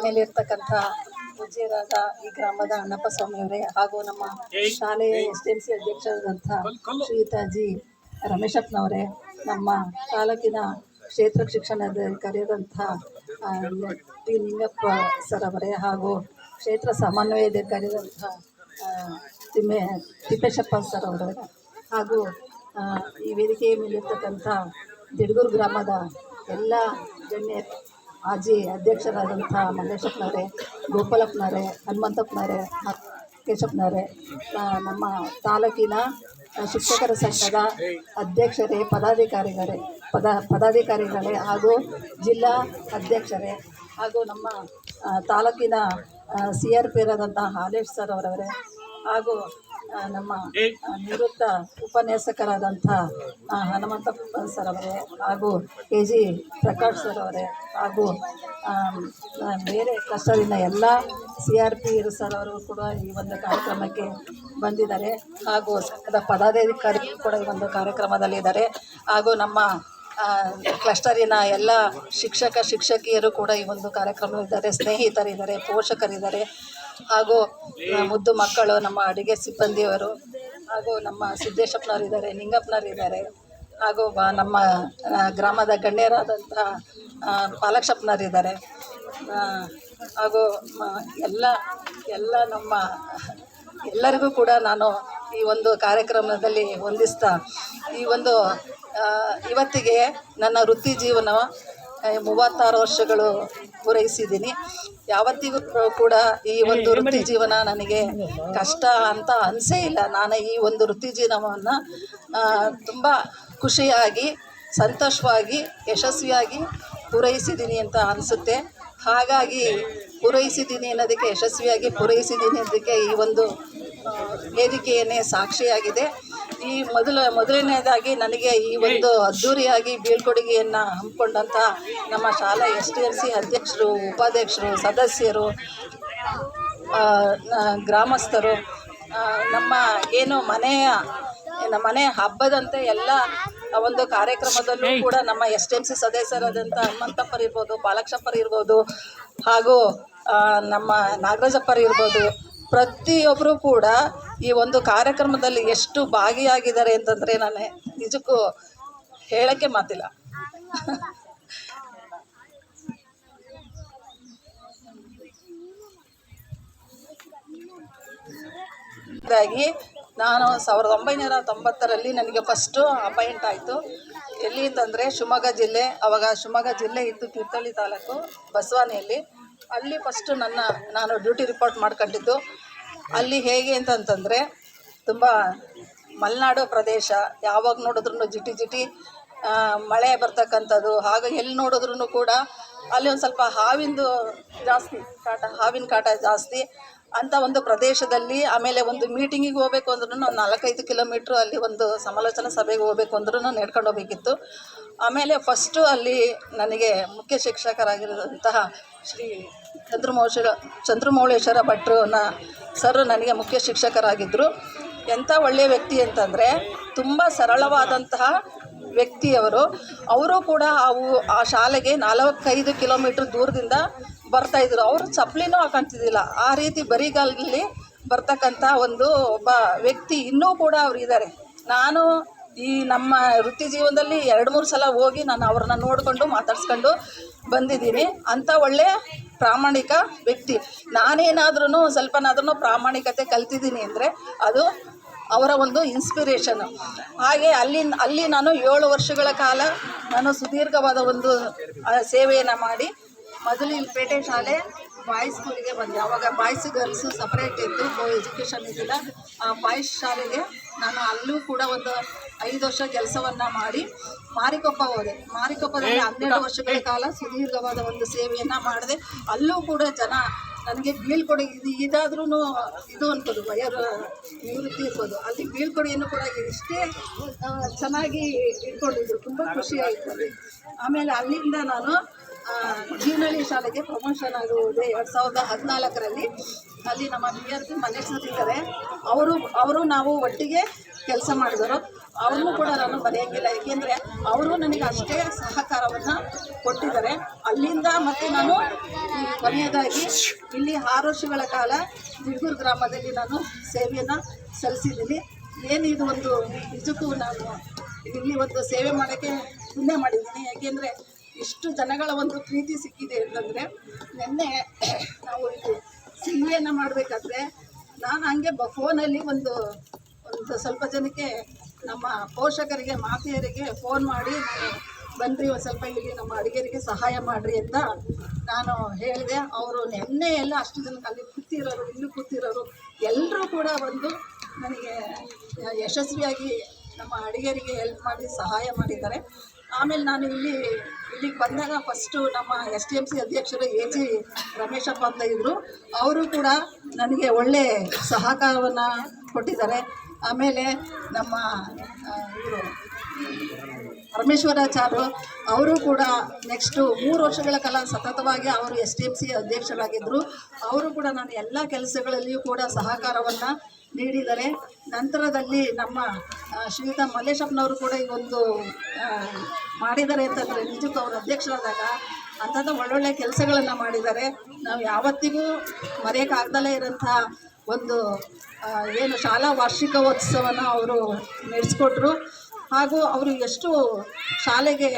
ಮೇಲಿರ್ತಕ್ಕಂಥ ಪೂಜ್ಯರಾದ ಈ ಗ್ರಾಮದ ಅಣ್ಣಪ್ಪ ಸ್ವಾಮಿಯವರೇ ಹಾಗೂ ನಮ್ಮ ಶಾಲೆಯ STMC ಅಧ್ಯಕ್ಷರಾದಂಥ ಶ್ರೀಯುತ ಜಿ ರಮೇಶಪ್ಪನವರೇ, ನಮ್ಮ ತಾಲೂಕಿನ ಕ್ಷೇತ್ರ ಶಿಕ್ಷಣಾಧಿಕಾರಿಯಾದಂಥ ಟಿ ನಿಂಗಪ್ಪ ಸರ್ ಅವರೇ ಹಾಗೂ ಕ್ಷೇತ್ರ ಸಮನ್ವಯಾಧಿಕಾರಿಯಾದಂಥ ತಿಪ್ಪೇಶಪ್ಪ ಸರ್ ಅವರೇ ಹಾಗೂ ಈ ವೇದಿಕೆಯ ಮೇಲಿರ್ತಕ್ಕಂಥ ದಿಡಗೂರು ಗ್ರಾಮದ ಎಲ್ಲ ಗಣ್ಯರು, ಮಾಜಿ ಅಧ್ಯಕ್ಷರಾದಂಥ ಮಲ್ಲೇಶಪ್ಪನವರೇ, ಗೋಪಾಲಪ್ಪನವರೇ, ಹನುಮಂತಪ್ಪನವರೇ, ಕೇಶಪ್ಪನವರೇ, ನಮ್ಮ ತಾಲೂಕಿನ ಶಿಕ್ಷಕರ ಸಂಘದ ಅಧ್ಯಕ್ಷರೇ, ಪದಾಧಿಕಾರಿಗಳೇ ಹಾಗೂ ಜಿಲ್ಲಾ ಅಧ್ಯಕ್ಷರೇ ಹಾಗೂ ನಮ್ಮ ತಾಲೂಕಿನ CRP ಆದಂಥ ಹಾಲೇಶ್ ಸರ್ ಅವರವರೇ ಹಾಗೂ ನಮ್ಮ ನಿವೃತ್ತ ಉಪನ್ಯಾಸಕರಾದಂಥ ಹನುಮಂತಪ್ಪ ಸರ್ ಅವರೇ ಹಾಗೂ KG ಪ್ರಕಾಶ್ ಸರ್ ಅವರೇ ಹಾಗೂ ಬೇರೆ ಕಷ್ಟದಿಂದ ಎಲ್ಲ CRP ಸರ್ ಅವರು ಕೂಡ ಈ ಒಂದು ಕಾರ್ಯಕ್ರಮಕ್ಕೆ ಬಂದಿದ್ದಾರೆ ಹಾಗೂ ಸಂಘದ ಪದಾಧಿಕಾರಿ ಕೂಡ ಈ ಒಂದು ಕಾರ್ಯಕ್ರಮದಲ್ಲಿದ್ದಾರೆ ಹಾಗೂ ನಮ್ಮ ಕ್ಲಸ್ಟರಿನ ಎಲ್ಲ ಶಿಕ್ಷಕಿಯರು ಕೂಡ ಈ ಒಂದು ಕಾರ್ಯಕ್ರಮದಲ್ಲಿದ್ದಾರೆ, ಸ್ನೇಹಿತರಿದ್ದಾರೆ, ಪೋಷಕರಿದ್ದಾರೆ ಹಾಗೂ ಮುದ್ದು ಮಕ್ಕಳು, ನಮ್ಮ ಅಡುಗೆ ಸಿಬ್ಬಂದಿಯವರು ಹಾಗೂ ನಮ್ಮ ಸಿದ್ದೇಶಪ್ಪನವರಿದ್ದಾರೆ, ನಿಂಗಪ್ಪನವರಿದ್ದಾರೆ ಹಾಗೂ ನಮ್ಮ ಗ್ರಾಮದ ಗಣ್ಯರಾದಂಥ ಪಾಲಕ್ಷಪ್ಪನವರಿದ್ದಾರೆ ಹಾಗೂ ಎಲ್ಲ ನಮ್ಮ ಎಲ್ಲರಿಗೂ ಕೂಡ ನಾನು ಈ ಒಂದು ಕಾರ್ಯಕ್ರಮದಲ್ಲಿ ವಂದಿಸ್ತಾ ಈ ಒಂದು ಇವತ್ತಿಗೆ ನನ್ನ ವೃತ್ತಿ ಜೀವನ 36 ವರ್ಷಗಳು ಪೂರೈಸಿದ್ದೀನಿ. ಯಾವತ್ತಿಗೂ ಕೂಡ ಈ ಒಂದು ವೃತ್ತಿ ಜೀವನ ನನಗೆ ಕಷ್ಟ ಅಂತ ಅನಿಸೇ ಇಲ್ಲ. ನಾನು ಈ ಒಂದು ವೃತ್ತಿ ಜೀವನವನ್ನು ತುಂಬ ಖುಷಿಯಾಗಿ, ಸಂತೋಷವಾಗಿ, ಯಶಸ್ವಿಯಾಗಿ ಪೂರೈಸಿದ್ದೀನಿ ಅಂತ ಅನಿಸುತ್ತೆ. ಹಾಗಾಗಿ ಪೂರೈಸಿದ್ದೀನಿ ಅನ್ನೋದಕ್ಕೆ, ಯಶಸ್ವಿಯಾಗಿ ಪೂರೈಸಿದ್ದೀನಿ ಅನ್ನೋದಕ್ಕೆ ಈ ಒಂದು ವೇದಿಕೆಯನ್ನೇ ಸಾಕ್ಷಿಯಾಗಿದೆ. ಈ ಮೊದಲನೇದಾಗಿ ನನಗೆ ಈ ಒಂದು ಅದ್ಧೂರಿಯಾಗಿ ಬೀಳ್ಕೊಡುಗೆಯನ್ನು ಹಮ್ಮಿಕೊಂಡಂಥ ನಮ್ಮ ಶಾಲಾ STMC ಅಧ್ಯಕ್ಷರು, ಉಪಾಧ್ಯಕ್ಷರು, ಸದಸ್ಯರು, ಗ್ರಾಮಸ್ಥರು, ನಮ್ಮ ಏನು ಮನೆ ಹಬ್ಬದಂತೆ ಎಲ್ಲ ಒಂದು ಕಾರ್ಯಕ್ರಮದಲ್ಲೂ ಕೂಡ ನಮ್ಮ STMC ಸದಸ್ಯರಾದಂಥ ಹನುಮಂತಪ್ಪರು ಇರ್ಬೋದು, ಪಾಲಕ್ಷಪ್ಪರು ಇರ್ಬೋದು ಹಾಗೂ ನಮ್ಮ ನಾಗರಾಜಪ್ಪರು ಇರ್ಬೋದು, ಪ್ರತಿಯೊಬ್ಬರು ಕೂಡ ಈ ಒಂದು ಕಾರ್ಯಕ್ರಮದಲ್ಲಿ ಎಷ್ಟು ಭಾಗಿಯಾಗಿದ್ದಾರೆ ಅಂತಂದರೆ ನಾನು ನಿಜಕ್ಕೂ ಹೇಳೋಕ್ಕೆ ಮಾತಿಲ್ಲ. ಹಾಗಾಗಿ ನಾನು 1990ರಲ್ಲಿ ನನಗೆ ಫಸ್ಟು ಅಪಾಯಿಂಟ್ ಆಯಿತು. ಎಲ್ಲಿ ಅಂತಂದರೆ ಶಿವಮೊಗ್ಗ ಜಿಲ್ಲೆ. ಆವಾಗ ಶಿವಮೊಗ್ಗ ಜಿಲ್ಲೆ ಇತ್ತು, ತೀರ್ಥಹಳ್ಳಿ ತಾಲೂಕು, ಬಸವಾನಿಯಲ್ಲಿ. ಅಲ್ಲಿ ಫಸ್ಟು ನಾನು ಡ್ಯೂಟಿ ರಿಪೋರ್ಟ್ ಮಾಡ್ಕೊಂಡಿದ್ದು. ಅಲ್ಲಿ ಹೇಗೆ ಅಂತಂತಂದರೆ ತುಂಬ ಮಲೆನಾಡು ಪ್ರದೇಶ, ಯಾವಾಗ ನೋಡಿದ್ರೂ ಜಿಟಿ ಮಳೆ ಬರ್ತಕ್ಕಂಥದ್ದು. ಹಾಗೆ ಎಲ್ಲಿ ನೋಡಿದ್ರೂ ಕೂಡ ಅಲ್ಲಿ ಒಂದು ಸ್ವಲ್ಪ ಹಾವಿನ ಕಾಟ ಜಾಸ್ತಿ ಅಂಥ ಒಂದು ಪ್ರದೇಶದಲ್ಲಿ. ಆಮೇಲೆ ಒಂದು ಮೀಟಿಂಗಿಗೆ ಹೋಗ್ಬೇಕು ಅಂದ್ರೂ 4-5 ಕಿಲೋಮೀಟ್ರು ಅಲ್ಲಿ ಒಂದು ಸಮಾಲೋಚನಾ ಸಭೆಗೆ ಹೋಗ್ಬೇಕು ಅಂದ್ರೂ ನಡ್ಕೊಂಡು ಹೋಗ್ಬೇಕಿತ್ತು. ಆಮೇಲೆ ಫಸ್ಟು ಅಲ್ಲಿ ನನಗೆ ಮುಖ್ಯ ಶಿಕ್ಷಕರಾಗಿರೋದಂತಹ ಶ್ರೀ ಚಂದ್ರಮೌಳೇಶ್ವರ ಭಟ್ರು ಸರ್ ನನಗೆ ಮುಖ್ಯ ಶಿಕ್ಷಕರಾಗಿದ್ದರು. ಎಂಥ ಒಳ್ಳೆಯ ವ್ಯಕ್ತಿ ಅಂತಂದರೆ ತುಂಬ ಸರಳವಾದಂತಹ ವ್ಯಕ್ತಿಯವರು. ಅವರು ಕೂಡ ಆ ಶಾಲೆಗೆ 4-5 ಕಿಲೋಮೀಟ್ರ್ ದೂರದಿಂದ ಬರ್ತಾಯಿದ್ರು. ಅವರು ಚಪ್ಪಲಿನೂ ಹಾಕೊಳ್ತಿದ್ದಿಲ್ಲ. ಆ ರೀತಿ ಬರಿಗಾಲಲ್ಲಿ ಬರ್ತಕ್ಕಂಥ ಒಬ್ಬ ವ್ಯಕ್ತಿ ಇನ್ನೂ ಕೂಡ ಅವರು ಇದ್ದಾರೆ. ನಾನು ಈ ನಮ್ಮ ವೃತ್ತಿ ಜೀವನದಲ್ಲಿ 2-3 ಸಲ ಹೋಗಿ ನಾನು ಅವ್ರನ್ನ ನೋಡಿಕೊಂಡು ಮಾತಾಡ್ಸ್ಕೊಂಡು ಬಂದಿದ್ದೀನಿ. ಅಂಥ ಒಳ್ಳೆಯ ಪ್ರಾಮಾಣಿಕ ವ್ಯಕ್ತಿ. ನಾನೇನಾದ್ರೂ ಸ್ವಲ್ಪನಾದ್ರೂ ಪ್ರಾಮಾಣಿಕತೆ ಕಲ್ತಿದ್ದೀನಿ ಅಂದರೆ ಅದು ಅವರ ಒಂದು ಇನ್ಸ್ಪಿರೇಷನು. ಹಾಗೆ ಅಲ್ಲಿ ನಾನು 7 ವರ್ಷಗಳ ಕಾಲ ನಾನು ಸುದೀರ್ಘವಾದ ಒಂದು ಸೇವೆಯನ್ನು ಮಾಡಿ ಮೊದಲು ಇಲ್ಲಿ ಪೇಟೆ ಶಾಲೆ ಬಾಯ್ಸ್ ಸ್ಕೂಲಿಗೆ ಬಂದೆ. ಆವಾಗ ಬಾಯ್ಸ್ ಗರ್ಲ್ಸು ಸಪ್ರೇಟ್ ಇತ್ತು, ಎಜುಕೇಷನ್ ಇದ್ದಿಲ್ಲ. ಆ ಬಾಯ್ಸ್ ಶಾಲೆಗೆ ನಾನು ಅಲ್ಲೂ ಕೂಡ ಒಂದು 5 ವರ್ಷ ಕೆಲಸವನ್ನು ಮಾಡಿ ಮಾರಿಕೊಪ್ಪ ಹೋದೆ. ಮಾರಿಕೊಪ್ಪದಲ್ಲಿ 12 ವರ್ಷಗಳ ಕಾಲ ಸುದೀರ್ಘವಾದ ಒಂದು ಸೇವೆಯನ್ನು ಮಾಡಿದೆ. ಅಲ್ಲೂ ಕೂಡ ಜನ ನನಗೆ ಬೀಳ್ಕೊಡಿ ಇದಾದ್ರೂ ಇದು ಅನ್ಬೋದು, ನಿವೃತ್ತಿ ಇರ್ಬೋದು. ಅಲ್ಲಿ ಬೀಳ್ಕೊಡಿಯನ್ನು ಕೂಡ ಇಷ್ಟೇ ಚೆನ್ನಾಗಿ ಇಟ್ಕೊಂಡಿದ್ರು. ತುಂಬ ಖುಷಿಯಾಯಿತು ಅಲ್ಲಿ. ಆಮೇಲೆ ಅಲ್ಲಿಂದ ನಾನು ಜೀವನಹಳ್ಳಿ ಶಾಲೆಗೆ ಪ್ರಮೋಷನ್ ಆಗುವುದು 2014ರಲ್ಲಿ. ಅಲ್ಲಿ ನಮ್ಮ BRP ಮಲ್ಲೇಶ್ ಸರ್ ಇದ್ದಾರೆ. ಅವರು ನಾವು ಒಟ್ಟಿಗೆ ಕೆಲಸ ಮಾಡಿದರು. ಅವ್ರನ್ನೂ ಕೂಡ ನಾನು ಬರೆಯೋಂಗಿಲ್ಲ, ಏಕೆಂದರೆ ಅವರು ನನಗೆ ಅಷ್ಟೇ ಸಹಕಾರವನ್ನು ಕೊಟ್ಟಿದ್ದಾರೆ. ಅಲ್ಲಿಂದ ಮತ್ತು ನಾನು ಈ ಕೊನೆಯದಾಗಿ ಇಲ್ಲಿ 6 ವರ್ಷಗಳ ಕಾಲ ಬಿಡ್ಗೂರು ಗ್ರಾಮದಲ್ಲಿ ನಾನು ಸೇವೆಯನ್ನು ಸಲ್ಲಿಸಿದ್ದೀನಿ. ಏನಿದು ಒಂದು ನಿಜಕ್ಕೂ ನಾನು ಇಲ್ಲಿ ಒಂದು ಸೇವೆ ಮಾಡೋಕ್ಕೆ ಪುಣ್ಯ ಮಾಡಿದ್ದೀನಿ. ಯಾಕೆಂದರೆ ಇಷ್ಟು ಜನಗಳ ಒಂದು ಪ್ರೀತಿ ಸಿಕ್ಕಿದೆ ಅಂತಂದರೆ, ನಿನ್ನೆ ನಾವು ಇಲ್ಲಿ ಸೇವೆಯನ್ನು ಮಾಡಬೇಕಾದ್ರೆ ನಾನು ಹಂಗೆ ಫೋನಲ್ಲಿ ಒಂದು ಸ್ವಲ್ಪ ಜನಕ್ಕೆ ನಮ್ಮ ಪೋಷಕರಿಗೆ ಮಾತೆಯರಿಗೆ ಫೋನ್ ಮಾಡಿ ಬನ್ನಿರಿ ಒಂದು ಸ್ವಲ್ಪ ಇಲ್ಲಿ ನಮ್ಮ ಅಡುಗೆರಿಗೆ ಸಹಾಯ ಮಾಡಿರಿ ಅಂತ ನಾನು ಹೇಳಿದೆ. ಅವರು ನಿನ್ನೆ ಎಲ್ಲ ಅಷ್ಟು ಜನಕ್ಕೆ ಅಲ್ಲಿ ಕೂತಿರೋರು ಇಲ್ಲಿ ಕೂತಿರೋರು ಎಲ್ಲರೂ ಕೂಡ ಬಂದು ನನಗೆ ಯಶಸ್ವಿಯಾಗಿ ನಮ್ಮ ಅಡುಗೆಯರಿಗೆ ಹೆಲ್ಪ್ ಮಾಡಿ ಸಹಾಯ ಮಾಡಿದ್ದಾರೆ. ಆಮೇಲೆ ನಾನು ಇಲ್ಲಿಗೆ ಬಂದಾಗ ಫಸ್ಟು ನಮ್ಮ STMC ಅಧ್ಯಕ್ಷರು AG ರಮೇಶಪ್ಪ ಅಂತ ಇದ್ದರು. ಅವರು ಕೂಡ ನನಗೆ ಒಳ್ಳೆ ಸಹಕಾರವನ್ನು ಕೊಟ್ಟಿದ್ದಾರೆ. ಆಮೇಲೆ ನಮ್ಮ ಇವರು ಪರಮೇಶ್ವರಾಚಾರ್ಯರು ಅವರು ಕೂಡ ನೆಕ್ಸ್ಟು 3 ವರ್ಷಗಳ ಕಾಲ ಸತತವಾಗಿ ಅವರು STMC ಅಧ್ಯಕ್ಷರಾಗಿದ್ದರು. ಅವರು ಕೂಡ ನಾನು ಎಲ್ಲ ಕೆಲಸಗಳಲ್ಲಿಯೂ ಕೂಡ ಸಹಕಾರವನ್ನು ನೀಡಿದ್ದಾರೆ. ನಂತರದಲ್ಲಿ ನಮ್ಮ ಶ್ರೀಯುತ ಮಲ್ಲೇಶಪ್ಪನವರು ಕೂಡ ಈ ಒಂದು ಮಾಡಿದ್ದಾರೆ ಅಂತಂದರೆ ನಿಜಕ್ಕೂ ಅವರು ಅಧ್ಯಕ್ಷರಾದಾಗ ಅಂಥದ್ದು ಒಳ್ಳೊಳ್ಳೆ ಕೆಲಸಗಳನ್ನು ಮಾಡಿದ್ದಾರೆ. ನಾವು ಯಾವತ್ತಿಗೂ ಮರೆಯೋಕ್ಕಾಗ್ದಲೇ ಇರೋಂಥ ಒಂದು ಏನು ಶಾಲಾ ವಾರ್ಷಿಕೋತ್ಸವನ ಅವರು ನಡೆಸ್ಕೊಟ್ರು. ಹಾಗೂ ಅವರು ಎಷ್ಟು ಶಾಲೆಗೆ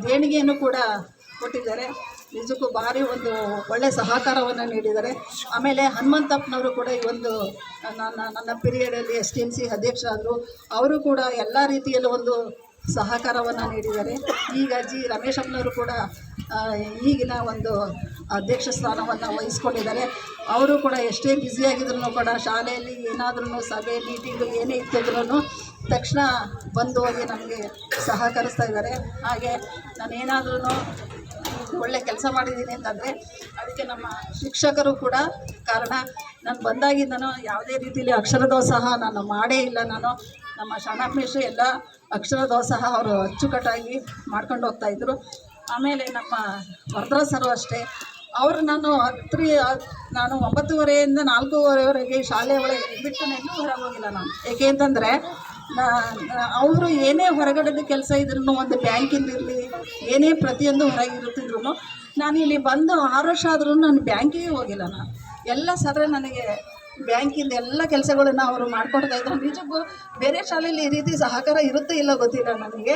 ದೇಣಿಗೆಯನ್ನು ಕೂಡ ಕೊಟ್ಟಿದ್ದಾರೆ. ನಿಜಕ್ಕೂ ಭಾರಿ ಒಂದು ಒಳ್ಳೆಯ ಸಹಕಾರವನ್ನು ನೀಡಿದ್ದಾರೆ. ಆಮೇಲೆ ಹನುಮಂತಪ್ಪನವರು ಕೂಡ ಈ ಒಂದು ನನ್ನ ಪೀರಿಯಡಲ್ಲಿ STMC ಅಧ್ಯಕ್ಷರಾದರು. ಅವರು ಕೂಡ ಎಲ್ಲ ರೀತಿಯಲ್ಲೂ ಒಂದು ಸಹಕಾರವನ್ನು ನೀಡಿದ್ದಾರೆ. ಈಗ ರಮೇಶಪ್ಪನವರು ಕೂಡ ಈಗಿನ ಒಂದು ಅಧ್ಯಕ್ಷ ಸ್ಥಾನವನ್ನು ವಹಿಸ್ಕೊಂಡಿದ್ದಾರೆ. ಅವರು ಕೂಡ ಎಷ್ಟೇ ಬ್ಯುಸಿಯಾಗಿದ್ರು ಕೂಡ ಶಾಲೆಯಲ್ಲಿ ಏನಾದ್ರೂ ಸಭೆ ಮೀಟಿಂಗು ಏನೇ ಇತ್ತಿದ್ರೂ ತಕ್ಷಣ ಬಂದು ಹೋಗಿ ನಮಗೆ ಸಹಕರಿಸ್ತಾ ಇದ್ದಾರೆ. ಹಾಗೆ ನಾನೇನಾದ್ರೂ ಒಳ್ಳೆ ಕೆಲಸ ಮಾಡಿದ್ದೀನಿ ಅಂತಂದರೆ ಅದಕ್ಕೆ ನಮ್ಮ ಶಿಕ್ಷಕರು ಕೂಡ ಕಾರಣ. ನಾನು ಬಂದಾಗಿಂದನೂ ಯಾವುದೇ ರೀತಿಯಲ್ಲಿ ಅಕ್ಷರದೋತ್ಸಾಹ ನಾನು ಮಾಡೇ ಇಲ್ಲ. ನಮ್ಮ ಶರಣಪ್ಪ ಎಲ್ಲ ಅಕ್ಷರದೋತ್ಸಾಹ ಅವರು ಅಚ್ಚುಕಟ್ಟಾಗಿ ಮಾಡ್ಕೊಂಡು ಹೋಗ್ತಾಯಿದ್ರು. ಆಮೇಲೆ ನಮ್ಮ ವರದರಾಜ್ ಸರು ಅಷ್ಟೇ. ಅವರು ನಾನು 9:30ಯಿಂದ 4:30ವರೆಗೆ ಶಾಲೆ ಒಳಗೆ ಬಿಟ್ಟು ಎಲ್ಲೂ ಹೊರಗೆ ಹೋಗಿಲ್ಲ ನಾನು. ಏಕೆ ಅಂತಂದರೆ ಅವರು ಏನೇ ಹೊರಗಡೆದು ಕೆಲಸ ಇದ್ರೂ ಒಂದು ಬ್ಯಾಂಕಿಂದ ಇರಲಿ ಏನೇ ಪ್ರತಿಯೊಂದು ಹೊರಗೆ ಇರುತ್ತಿದ್ರು ನಾನು ಇಲ್ಲಿ ಬಂದು 6 ವರ್ಷ ಆದ್ರೂ ನಾನು ಬ್ಯಾಂಕಿಗೆ ಹೋಗಿಲ್ಲ. ನಾನು ಎಲ್ಲ ಸರ ನನಗೆ ಬ್ಯಾಂಕಿಂದ ಎಲ್ಲ ಕೆಲಸಗಳನ್ನು ಅವರು ಮಾಡಿಕೊಡ್ತಾಯಿದ್ರು. ನಿಜಕ್ಕೂ ಬೇರೆ ಶಾಲೆಯಲ್ಲಿ ಈ ರೀತಿ ಸಹಕಾರ ಇರುತ್ತೆ ಇಲ್ಲ ಗೊತ್ತಿಲ್ಲ ನನಗೆ.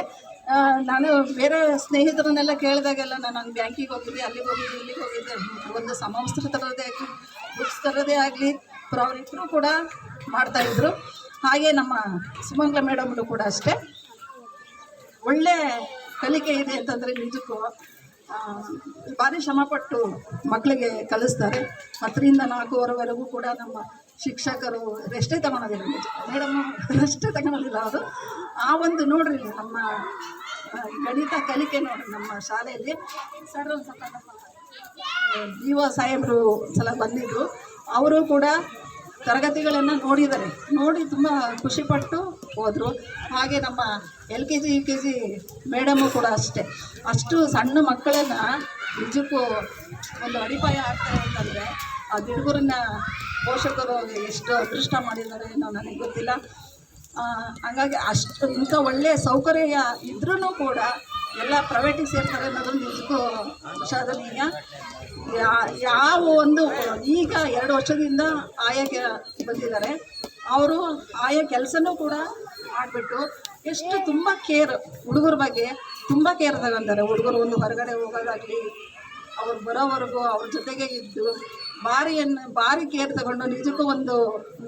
ನಾನು ಬೇರೆ ಸ್ನೇಹಿತರನ್ನೆಲ್ಲ ಕೇಳಿದಾಗೆಲ್ಲ ನಾನು ಬ್ಯಾಂಕಿಗೆ ಹೋಗಿದ್ದೆ, ಅಲ್ಲಿಗೆ ಹೋಗಿದ್ದೆ, ಇಲ್ಲಿಗೆ ಹೋಗಿದ್ದೆ, ಒಂದು ಸಮವಸ್ತ್ರ ತರೋದೇ ಆಗಲಿ ಬುಕ್ಸ್ ತರೋದೇ ಆಗಲಿ ಅವರಿಬ್ಬರು ಕೂಡ ಮಾಡ್ತಾಯಿದ್ರು. ಹಾಗೆ ನಮ್ಮ ಸುಮಂಗ್ಲ ಮೇಡಮ್ನು ಕೂಡ ಅಷ್ಟೇ ಒಳ್ಳೆ ಕಲಿಕೆ ಇದೆ ಅಂತಂದರೆ ನಿಜಕ್ಕೂ ಭಾರಿ ಶ್ರಮಪಟ್ಟು ಮಕ್ಕಳಿಗೆ ಕಲಿಸ್ತಾರೆ. 10ರಿಂದ 4ವರೆಗೂ ಕೂಡ ನಮ್ಮ ಶಿಕ್ಷಕರು ರೆಸ್ಟೇ ತಗೊಳೋದಿಲ್ಲ. ಮೇಡಮ್ ರೆಸ್ಟೇ ತಗೊಳೋದಿಲ್ಲ. ಅವರು ಆ ಒಂದು ನೋಡ್ರಿ ನಮ್ಮ ಗಣಿತ ಕಲಿಕೆ ನೋಡ್ರಿ ನಮ್ಮ ಶಾಲೆಯಲ್ಲಿ ಸರ್ ಒಂದು ಸ್ವಲ್ಪ ನಮ್ಮ DO ಸಾಹೇಬರು ಸಲ ಬಂದಿದ್ದರು. ಅವರು ಕೂಡ ತರಗತಿಗಳನ್ನು ನೋಡಿ ತುಂಬ ಖುಷಿಪಟ್ಟು ಹೋದರು. ಹಾಗೆ ನಮ್ಮ LKG UKG ಮೇಡಮು ಕೂಡ ಅಷ್ಟೇ. ಅಷ್ಟು ಸಣ್ಣ ಮಕ್ಕಳನ್ನು ನಿಜಕ್ಕೂ ಒಂದು ಅಡಿಪಾಯ ಆಗ್ತಾರೆ ಅಂತಂದರೆ ಆ ಬಿಡುಗರನ್ನ ಪೋಷಕರು ಎಷ್ಟು ಅದೃಷ್ಟ ಮಾಡಿದ್ದಾರೆ ಏನೋ ನನಗೆ ಗೊತ್ತಿಲ್ಲ. ಹಾಗಾಗಿ ಅಷ್ಟು ಇಂಥ ಒಳ್ಳೆಯ ಸೌಕರ್ಯ ಇದ್ರೂ ಕೂಡ ಎಲ್ಲ ಪ್ರೈವೇಟಿಗೆ ಸೇರ್ತಾರೆ ಅನ್ನೋದು ನಿಜಕ್ಕೂ ವಿಷಾದನೀಯ. ಯಾವ ಒಂದು ಈಗ 2 ವರ್ಷದಿಂದ ಆಯಾಗೆ ಬಂದಿದ್ದಾರೆ. ಅವರು ಆಯಾ ಕೆಲಸನೂ ಕೂಡ ಮಾಡಿಬಿಟ್ಟು ಎಷ್ಟು ತುಂಬ ಕೇರ್ ಹುಡುಗರ ಬಗ್ಗೆ ತುಂಬ ಕೇರ್ ತಗೊಂತಾರೆ. ಹುಡುಗರು ಒಂದು ಹೊರಗಡೆ ಹೋಗೋದಾಗಲಿ ಅವ್ರು ಬರೋವರೆಗೂ ಅವ್ರ ಜೊತೆಗೆ ಇದ್ದು ಭಾರಿ ಕೇರ್ ತಗೊಂಡು ನಿಜಕ್ಕೂ ಒಂದು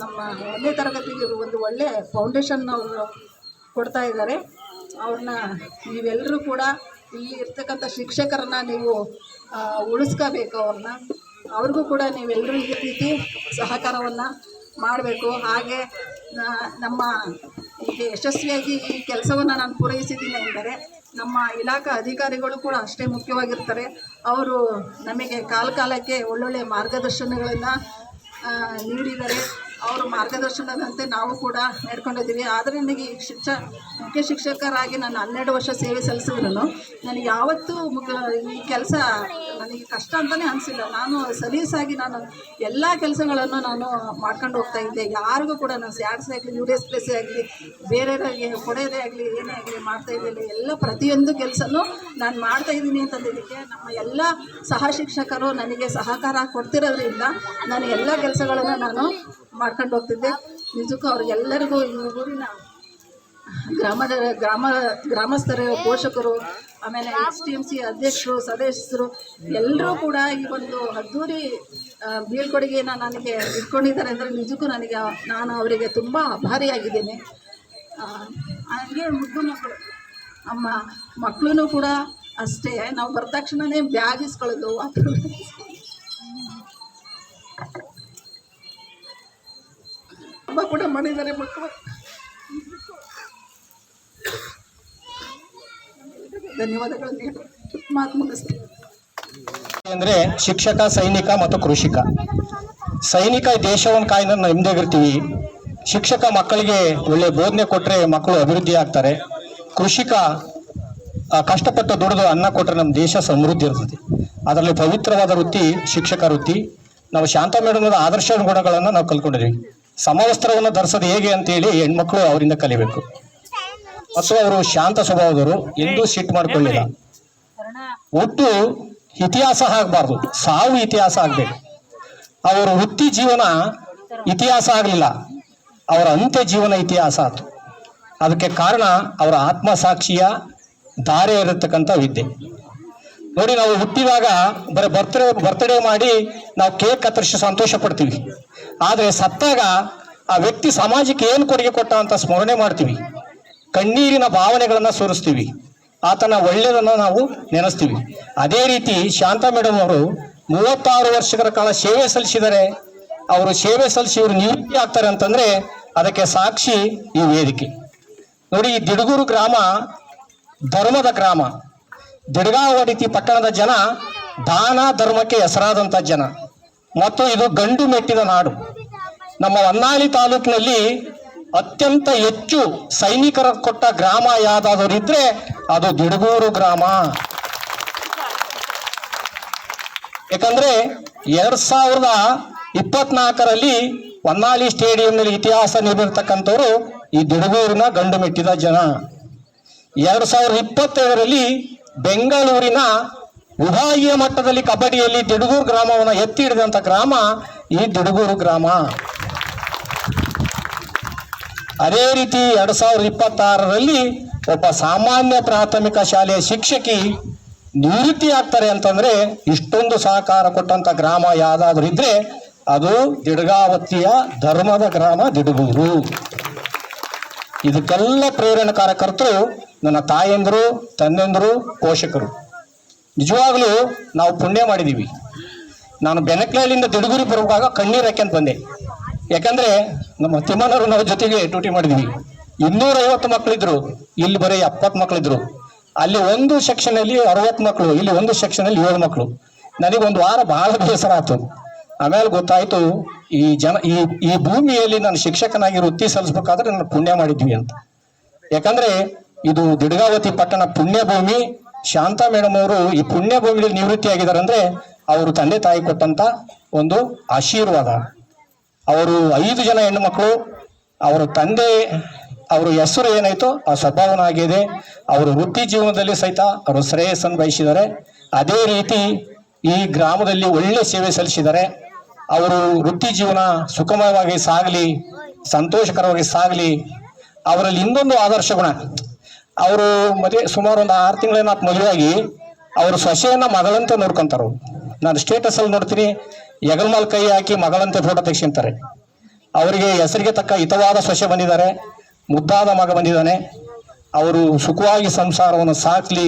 ನಮ್ಮ 1ನೇ ತರಗತಿಗೆ ಒಂದು ಒಳ್ಳೆ ಫೌಂಡೇಶನ್ ಅವರು ಕೊಡ್ತಾ ಇದ್ದಾರೆ. ಅವ್ರನ್ನ ನೀವೆಲ್ಲರೂ ಕೂಡ ಇಲ್ಲಿ ಇರ್ತಕ್ಕಂಥ ಶಿಕ್ಷಕರನ್ನ ನೀವು ಉಳಿಸ್ಕೋಬೇಕು. ಅವ್ರಿಗೂ ಕೂಡ ನೀವೆಲ್ಲರೂ ಈ ರೀತಿ ಸಹಕಾರವನ್ನು ಮಾಡಬೇಕು. ಹಾಗೆ ನಮ್ಮ ಈಗ ಯಶಸ್ವಿಯಾಗಿ ಈ ಕೆಲಸವನ್ನು ನಾನು ಪೂರೈಸಿದ್ದೀನಿ ಎಂದರೆ ನಮ್ಮ ಇಲಾಖಾ ಅಧಿಕಾರಿಗಳು ಕೂಡ ಅಷ್ಟೇ ಮುಖ್ಯವಾಗಿರ್ತಾರೆ. ಅವರು ನಮಗೆ ಕಾಲಕ್ಕೆ ಒಳ್ಳೊಳ್ಳೆ ಮಾರ್ಗದರ್ಶನಗಳನ್ನು ನೀಡಿದ್ದಾರೆ. ಅವರ ಮಾರ್ಗದರ್ಶನದಂತೆ ನಾವು ಕೂಡ ನಡ್ಕೊಂಡಿದ್ದೀವಿ. ಆದರೆ ನನಗೆ ಈ ಮುಖ್ಯ ಶಿಕ್ಷಕರಾಗಿ ನಾನು 12 ವರ್ಷ ಸೇವೆ ಸಲ್ಲಿಸಿದ್ರು ನನಗೆ ಯಾವತ್ತೂ ಈ ಕೆಲಸ ನನಗೆ ಕಷ್ಟ ಅಂತಲೇ ಅನಿಸಿಲ್ಲ. ನಾನು ಸಲೀಸಾಗಿ ನಾನು ಎಲ್ಲ ಕೆಲಸಗಳನ್ನು ನಾನು ಮಾಡ್ಕೊಂಡು ಹೋಗ್ತಾ ಇದ್ದೆ. ಯಾರಿಗೂ ಕೂಡ ನಾನು ಸ್ಯಾಡ್ಸೇ ಆಗಲಿ, UDSPSC ಆಗಲಿ, ಬೇರೆಯವರಿಗೆ ಕೊಡೋದೇ ಆಗಲಿ, ಏನೇ ಆಗಲಿ ಮಾಡ್ತಾ ಇದ್ದಿಲ್ಲ. ಎಲ್ಲ ಪ್ರತಿಯೊಂದು ಕೆಲಸನೂ ನಾನು ಮಾಡ್ತಾಯಿದ್ದೀನಿ ಅಂತಂದಿದ್ದಕ್ಕೆ ನಮ್ಮ ಎಲ್ಲ ಸಹ ಶಿಕ್ಷಕರು ನನಗೆ ಸಹಕಾರ ಕೊಡ್ತಿರೋದ್ರಿಂದ ನಾನು ಎಲ್ಲ ಕೆಲಸಗಳನ್ನು ನಾನು ಮಾಡ್ಕೊಂಡು ಹೋಗ್ತಿದ್ದೆ. ನಿಜಕ್ಕೂ ಅವ್ರಿಗೆಲ್ಲರಿಗೂ ಈ ಊರಿನ ಗ್ರಾಮಸ್ಥರು, ಪೋಷಕರು, ಆಮೇಲೆ STMC ಅಧ್ಯಕ್ಷರು, ಸದಸ್ಯರು ಎಲ್ಲರೂ ಕೂಡ ಈ ಒಂದು ಅದ್ದೂರಿ ಬೀಳ್ಕೊಡುಗೆಯನ್ನು ನನಗೆ ಇಟ್ಕೊಂಡಿದ್ದಾರೆ ಅಂದರೆ ನಿಜಕ್ಕೂ ನಾನು ಅವರಿಗೆ ತುಂಬ ಆಭಾರಿಯಾಗಿದ್ದೇನೆ. ಹಾಗೆ ಮುದ್ದು ಮಕ್ಕಳು ಮಕ್ಕಳು ಕೂಡ ಅಷ್ಟೇ. ನಾವು ಬರೆದ ತಕ್ಷಣವೇ ಬ್ಯಾಗ್ ಇಸ್ಕೊಳ್ಳೋದು, ಹಬ್ಬ ಕೂಡ ಮಾಡಿದ್ದಾರೆ ಮಕ್ಕಳು. ಧನ್ಯವಾದಗಳನ್ನು ಮಾತು ಮುಗಿಸ್ತೀನಿ. ಅಂದ್ರೆ ಶಿಕ್ಷಕ, ಸೈನಿಕ ಮತ್ತು ಕೃಷಿಕ. ಸೈನಿಕ ದೇಶವನ್ನು ಕಾಯ್ದು ನೆಮ್ಮದಿಯಾಗಿರ್ತೀವಿ. ಶಿಕ್ಷಕ ಮಕ್ಕಳಿಗೆ ಒಳ್ಳೆ ಬೋಧನೆ ಕೊಟ್ಟರೆ ಮಕ್ಕಳು ಅಭಿವೃದ್ಧಿ ಆಗ್ತಾರೆ. ಕೃಷಿಕ ಕಷ್ಟಪಟ್ಟು ದುಡಿದು ಅನ್ನ ಕೊಟ್ಟರೆ ನಮ್ಮ ದೇಶ ಸಮೃದ್ಧಿ ಇರ್ತದೆ. ಅದರಲ್ಲಿ ಪವಿತ್ರವಾದ ವೃತ್ತಿ ಶಿಕ್ಷಕ ವೃತ್ತಿ. ನಾವು ಶಾಂತ ಮೇಡಮ್ ಆದರ್ಶ ಗುಣಗಳನ್ನು ನಾವು ಕಲ್ಕೊಂಡಿದ್ದೀವಿ. ಸಮವಸ್ತ್ರವನ್ನು ಧರಿಸೋದು ಹೇಗೆ ಅಂತೇಳಿ ಹೆಣ್ಮಕ್ಳು ಅವರಿಂದ ಕಲಿಬೇಕು. ಮತ್ತು ಅವರು ಶಾಂತ ಸ್ವಭಾವದವರು, ಎಂದೂ ಸಿಟ್ಟು ಮಾಡ್ಕೊಳ್ಳಿಲ್ಲ. ಒಟ್ಟು ಇತಿಹಾಸ ಆಗಬಾರ್ದು, ಸಾವು ಇತಿಹಾಸ ಆಗ್ಬೇಕು. ಅವರ ವೃತ್ತಿ ಜೀವನ ಇತಿಹಾಸ ಆಗಲಿಲ್ಲ, ಅವರ ಅಂತ್ಯ ಜೀವನ ಇತಿಹಾಸ ಆಯ್ತು. ಅದಕ್ಕೆ ಕಾರಣ ಅವರ ಆತ್ಮಸಾಕ್ಷಿಯ ಧಾರೆ ಇರತಕ್ಕಂಥ ವಿದ್ಯೆ. ನೋಡಿ, ನಾವು ಹುಟ್ಟಿದಾಗ ಬರೀ ಬರ್ತ್ಡೇ ಮಾಡಿ ನಾವು ಕೇಕ್ ಕತ್ತರಿಸಿ ಸಂತೋಷ ಪಡ್ತೀವಿ. ಆದರೆ ಸತ್ತಾಗ ಆ ವ್ಯಕ್ತಿ ಸಮಾಜಕ್ಕೆ ಏನು ಕೊಡುಗೆ ಕೊಟ್ಟ ಅಂತ ಸ್ಮರಣೆ ಮಾಡ್ತೀವಿ. ಕಣ್ಣೀರಿನ ಭಾವನೆಗಳನ್ನು ಸೋರಿಸ್ತೀವಿ. ಆತನ ಒಳ್ಳೆಯದನ್ನು ನಾವು ನೆನೆಸ್ತೀವಿ. ಅದೇ ರೀತಿ ಶಾಂತ ಮೇಡಮ್ ಅವರು 36 ವರ್ಷಗಳ ಕಾಲ ಸೇವೆ ಸಲ್ಲಿಸಿದರೆ, ಅವರು ಸೇವೆ ಸಲ್ಲಿಸಿ ಇವರು ನಿವೃತ್ತಿ ಆಗ್ತಾರೆ ಅಂತಂದ್ರೆ ಅದಕ್ಕೆ ಸಾಕ್ಷಿ ಈ ವೇದಿಕೆ. ನೋಡಿ, ಈ ದಿಡಗೂರು ಗ್ರಾಮ ಧರ್ಮದ ಗ್ರಾಮ. ದಿಡಗಾವಡಿತಿ ಪಟ್ಟಣದ ಜನ ದಾನ ಧರ್ಮಕ್ಕೆ ಹೆಸರಾದಂಥ ಜನ, ಮತ್ತು ಇದು ಗಂಡು ಮೆಟ್ಟಿದ ನಾಡು. ನಮ್ಮ ಹೊನ್ನಾಳಿ ತಾಲೂಕಿನಲ್ಲಿ ಅತ್ಯಂತ ಹೆಚ್ಚು ಸೈನಿಕರ ಕೊಟ್ಟ ಗ್ರಾಮ ಯಾವ್ದಾದ್ರು ಇದ್ರೆ ಅದು ದಿಡಗೂರು ಗ್ರಾಮ. ಯಾಕಂದ್ರೆ 2024ರಲ್ಲಿ ಹೊನ್ನಾಳಿ ಸ್ಟೇಡಿಯಂನಲ್ಲಿ ಇತಿಹಾಸ ನಿರ್ಮಿರ್ತಕ್ಕಂಥವ್ರು ಈ ದಿಡಗೂರಿನ ಗಂಡು ಮೆಟ್ಟಿದ ಜನ. 2025ರಲ್ಲಿ ಬೆಂಗಳೂರಿನ ವಿಭಾಗೀಯ ಮಟ್ಟದಲ್ಲಿ ಕಬಡ್ಡಿಯಲ್ಲಿ ದಿಡಗೂರು ಗ್ರಾಮವನ್ನು ಎತ್ತಿ ಹಿಡಿದಂಥ ಗ್ರಾಮ ಈ ದಿಡಗೂರು ಗ್ರಾಮ. ಅದೇ ರೀತಿ 2026ರಲ್ಲಿ ಒಬ್ಬ ಸಾಮಾನ್ಯ ಪ್ರಾಥಮಿಕ ಶಾಲೆಯ ಶಿಕ್ಷಕಿ ನಿವೃತ್ತಿ ಆಗ್ತಾರೆ ಅಂತಂದ್ರೆ ಇಷ್ಟೊಂದು ಸಹಕಾರ ಕೊಟ್ಟಂತ ಗ್ರಾಮ ಯಾವ್ದಾದ್ರು ಇದ್ರೆ ಅದು ದಿಡಗಾವತಿಯ ಧರ್ಮದ ಗ್ರಾಮ ದಿಡಗೂರು. ಇದಕ್ಕೆಲ್ಲ ಪ್ರೇರಣಾಕಾರಕರ್ತರು ನನ್ನ ತಾಯಂದರು, ತಂದೆಂದರು, ಪೋಷಕರು. ನಿಜವಾಗ್ಲೂ ನಾವು ಪುಣ್ಯ ಮಾಡಿದೀವಿ. ನಾನು ಬೆನಕನಹಳ್ಳಿಯಿಂದ ದಿಡಗೂರಿಗೆ ಬರುವಾಗ ಕಣ್ಣೀರು ಹಾಕ್ಯಂತ ಬಂದೆ. ಯಾಕಂದ್ರೆ ನಮ್ಮ ತಿಮ್ಮನವರು ನಾವು ಜೊತೆಗೆ ಡ್ಯೂಟಿ ಮಾಡಿದ್ವಿ. 250 ಮಕ್ಕಳಿದ್ರು, ಇಲ್ಲಿ ಬರೀ 70 ಮಕ್ಕಳಿದ್ರು. ಅಲ್ಲಿ ಒಂದು ಸೆಕ್ಷನ್ ಅಲ್ಲಿ 60 ಮಕ್ಕಳು, ಇಲ್ಲಿ ಒಂದು ಸೆಕ್ಷನ್ ಅಲ್ಲಿ 7 ಮಕ್ಕಳು. ನನಗೊಂದು ವಾರ ಬಹಳ ಬೇಸರ ಆಯ್ತು. ಆಮೇಲೆ ಗೊತ್ತಾಯ್ತು, ಈ ಭೂಮಿಯಲ್ಲಿ ನಾನು ಶಿಕ್ಷಕನಾಗಿ ವೃತ್ತಿ ಸಲ್ಲಿಸ್ಬೇಕಾದ್ರೆ ನಾನು ಪುಣ್ಯ ಮಾಡಿದ್ವಿ ಅಂತ. ಯಾಕಂದ್ರೆ ಇದು ದಿಡಗಾವತಿ ಪಟ್ಟಣ ಪುಣ್ಯ ಭೂಮಿ. ಶಾಂತ ಮೇಡಮ್ ಅವರು ಈ ಪುಣ್ಯ ಭೂಮಿಯಲ್ಲಿ ನಿವೃತ್ತಿ ಆಗಿದ್ದಾರೆ ಅಂದ್ರೆ ಅವರು ತಂದೆ ತಾಯಿ ಕೊಟ್ಟಂತ ಒಂದು ಆಶೀರ್ವಾದ. ಅವರು 5 ಜನ ಹೆಣ್ಣು ಮಕ್ಕಳು. ಅವರ ತಂದೆ ಅವರ ಹೆಸರು ಏನಾಯ್ತು ಆ ಸ್ವಭಾವನ ಆಗಿದೆ. ಅವರು ವೃತ್ತಿ ಜೀವನದಲ್ಲಿ ಸಹಿತ ಅವರು ಶ್ರೇಯಸ್ಸನ್ನು ಬಯಸಿದ್ದಾರೆ. ಅದೇ ರೀತಿ ಈ ಗ್ರಾಮದಲ್ಲಿ ಒಳ್ಳೆ ಸೇವೆ ಸಲ್ಲಿಸಿದ್ದಾರೆ. ಅವರು ವೃತ್ತಿ ಜೀವನ ಸುಖಮಯವಾಗಿ ಸಾಗಲಿ, ಸಂತೋಷಕರವಾಗಿ ಸಾಗಲಿ. ಅವರಲ್ಲಿ ಇನ್ನೊಂದು ಆದರ್ಶ ಗುಣ, ಅವರು ಸುಮಾರು ಒಂದು 6 ತಿಂಗಳೇನ ಮದುವೆಯಾಗಿ ಅವರು ಸೊಸೆಯನ್ನ ಮಗಳಂತೆ ನೋಡ್ಕೊಂತಾರು. ನಾನು ಸ್ಟೇಟಸ್ ಅಲ್ಲಿ ನೋಡ್ತೀನಿ, ಹೆಗಲ್ಮಾಲ್ ಕೈ ಹಾಕಿ ಮಗಳಂತೆ ಫೋಟೋ ತೆಗೆಸ್ಕೊಂತಾರೆ. ಅವರಿಗೆ ಹೆಸರಿಗೆ ತಕ್ಕ ಹಿತವಾದ ಸೊಸೆ ಬಂದಿದ್ದಾರೆ, ಮುದ್ದಾದ ಮಗ ಬಂದಿದ್ದಾನೆ. ಅವರು ಸುಖವಾಗಿ ಸಂಸಾರವನ್ನು ಸಾಕ್ಲಿ,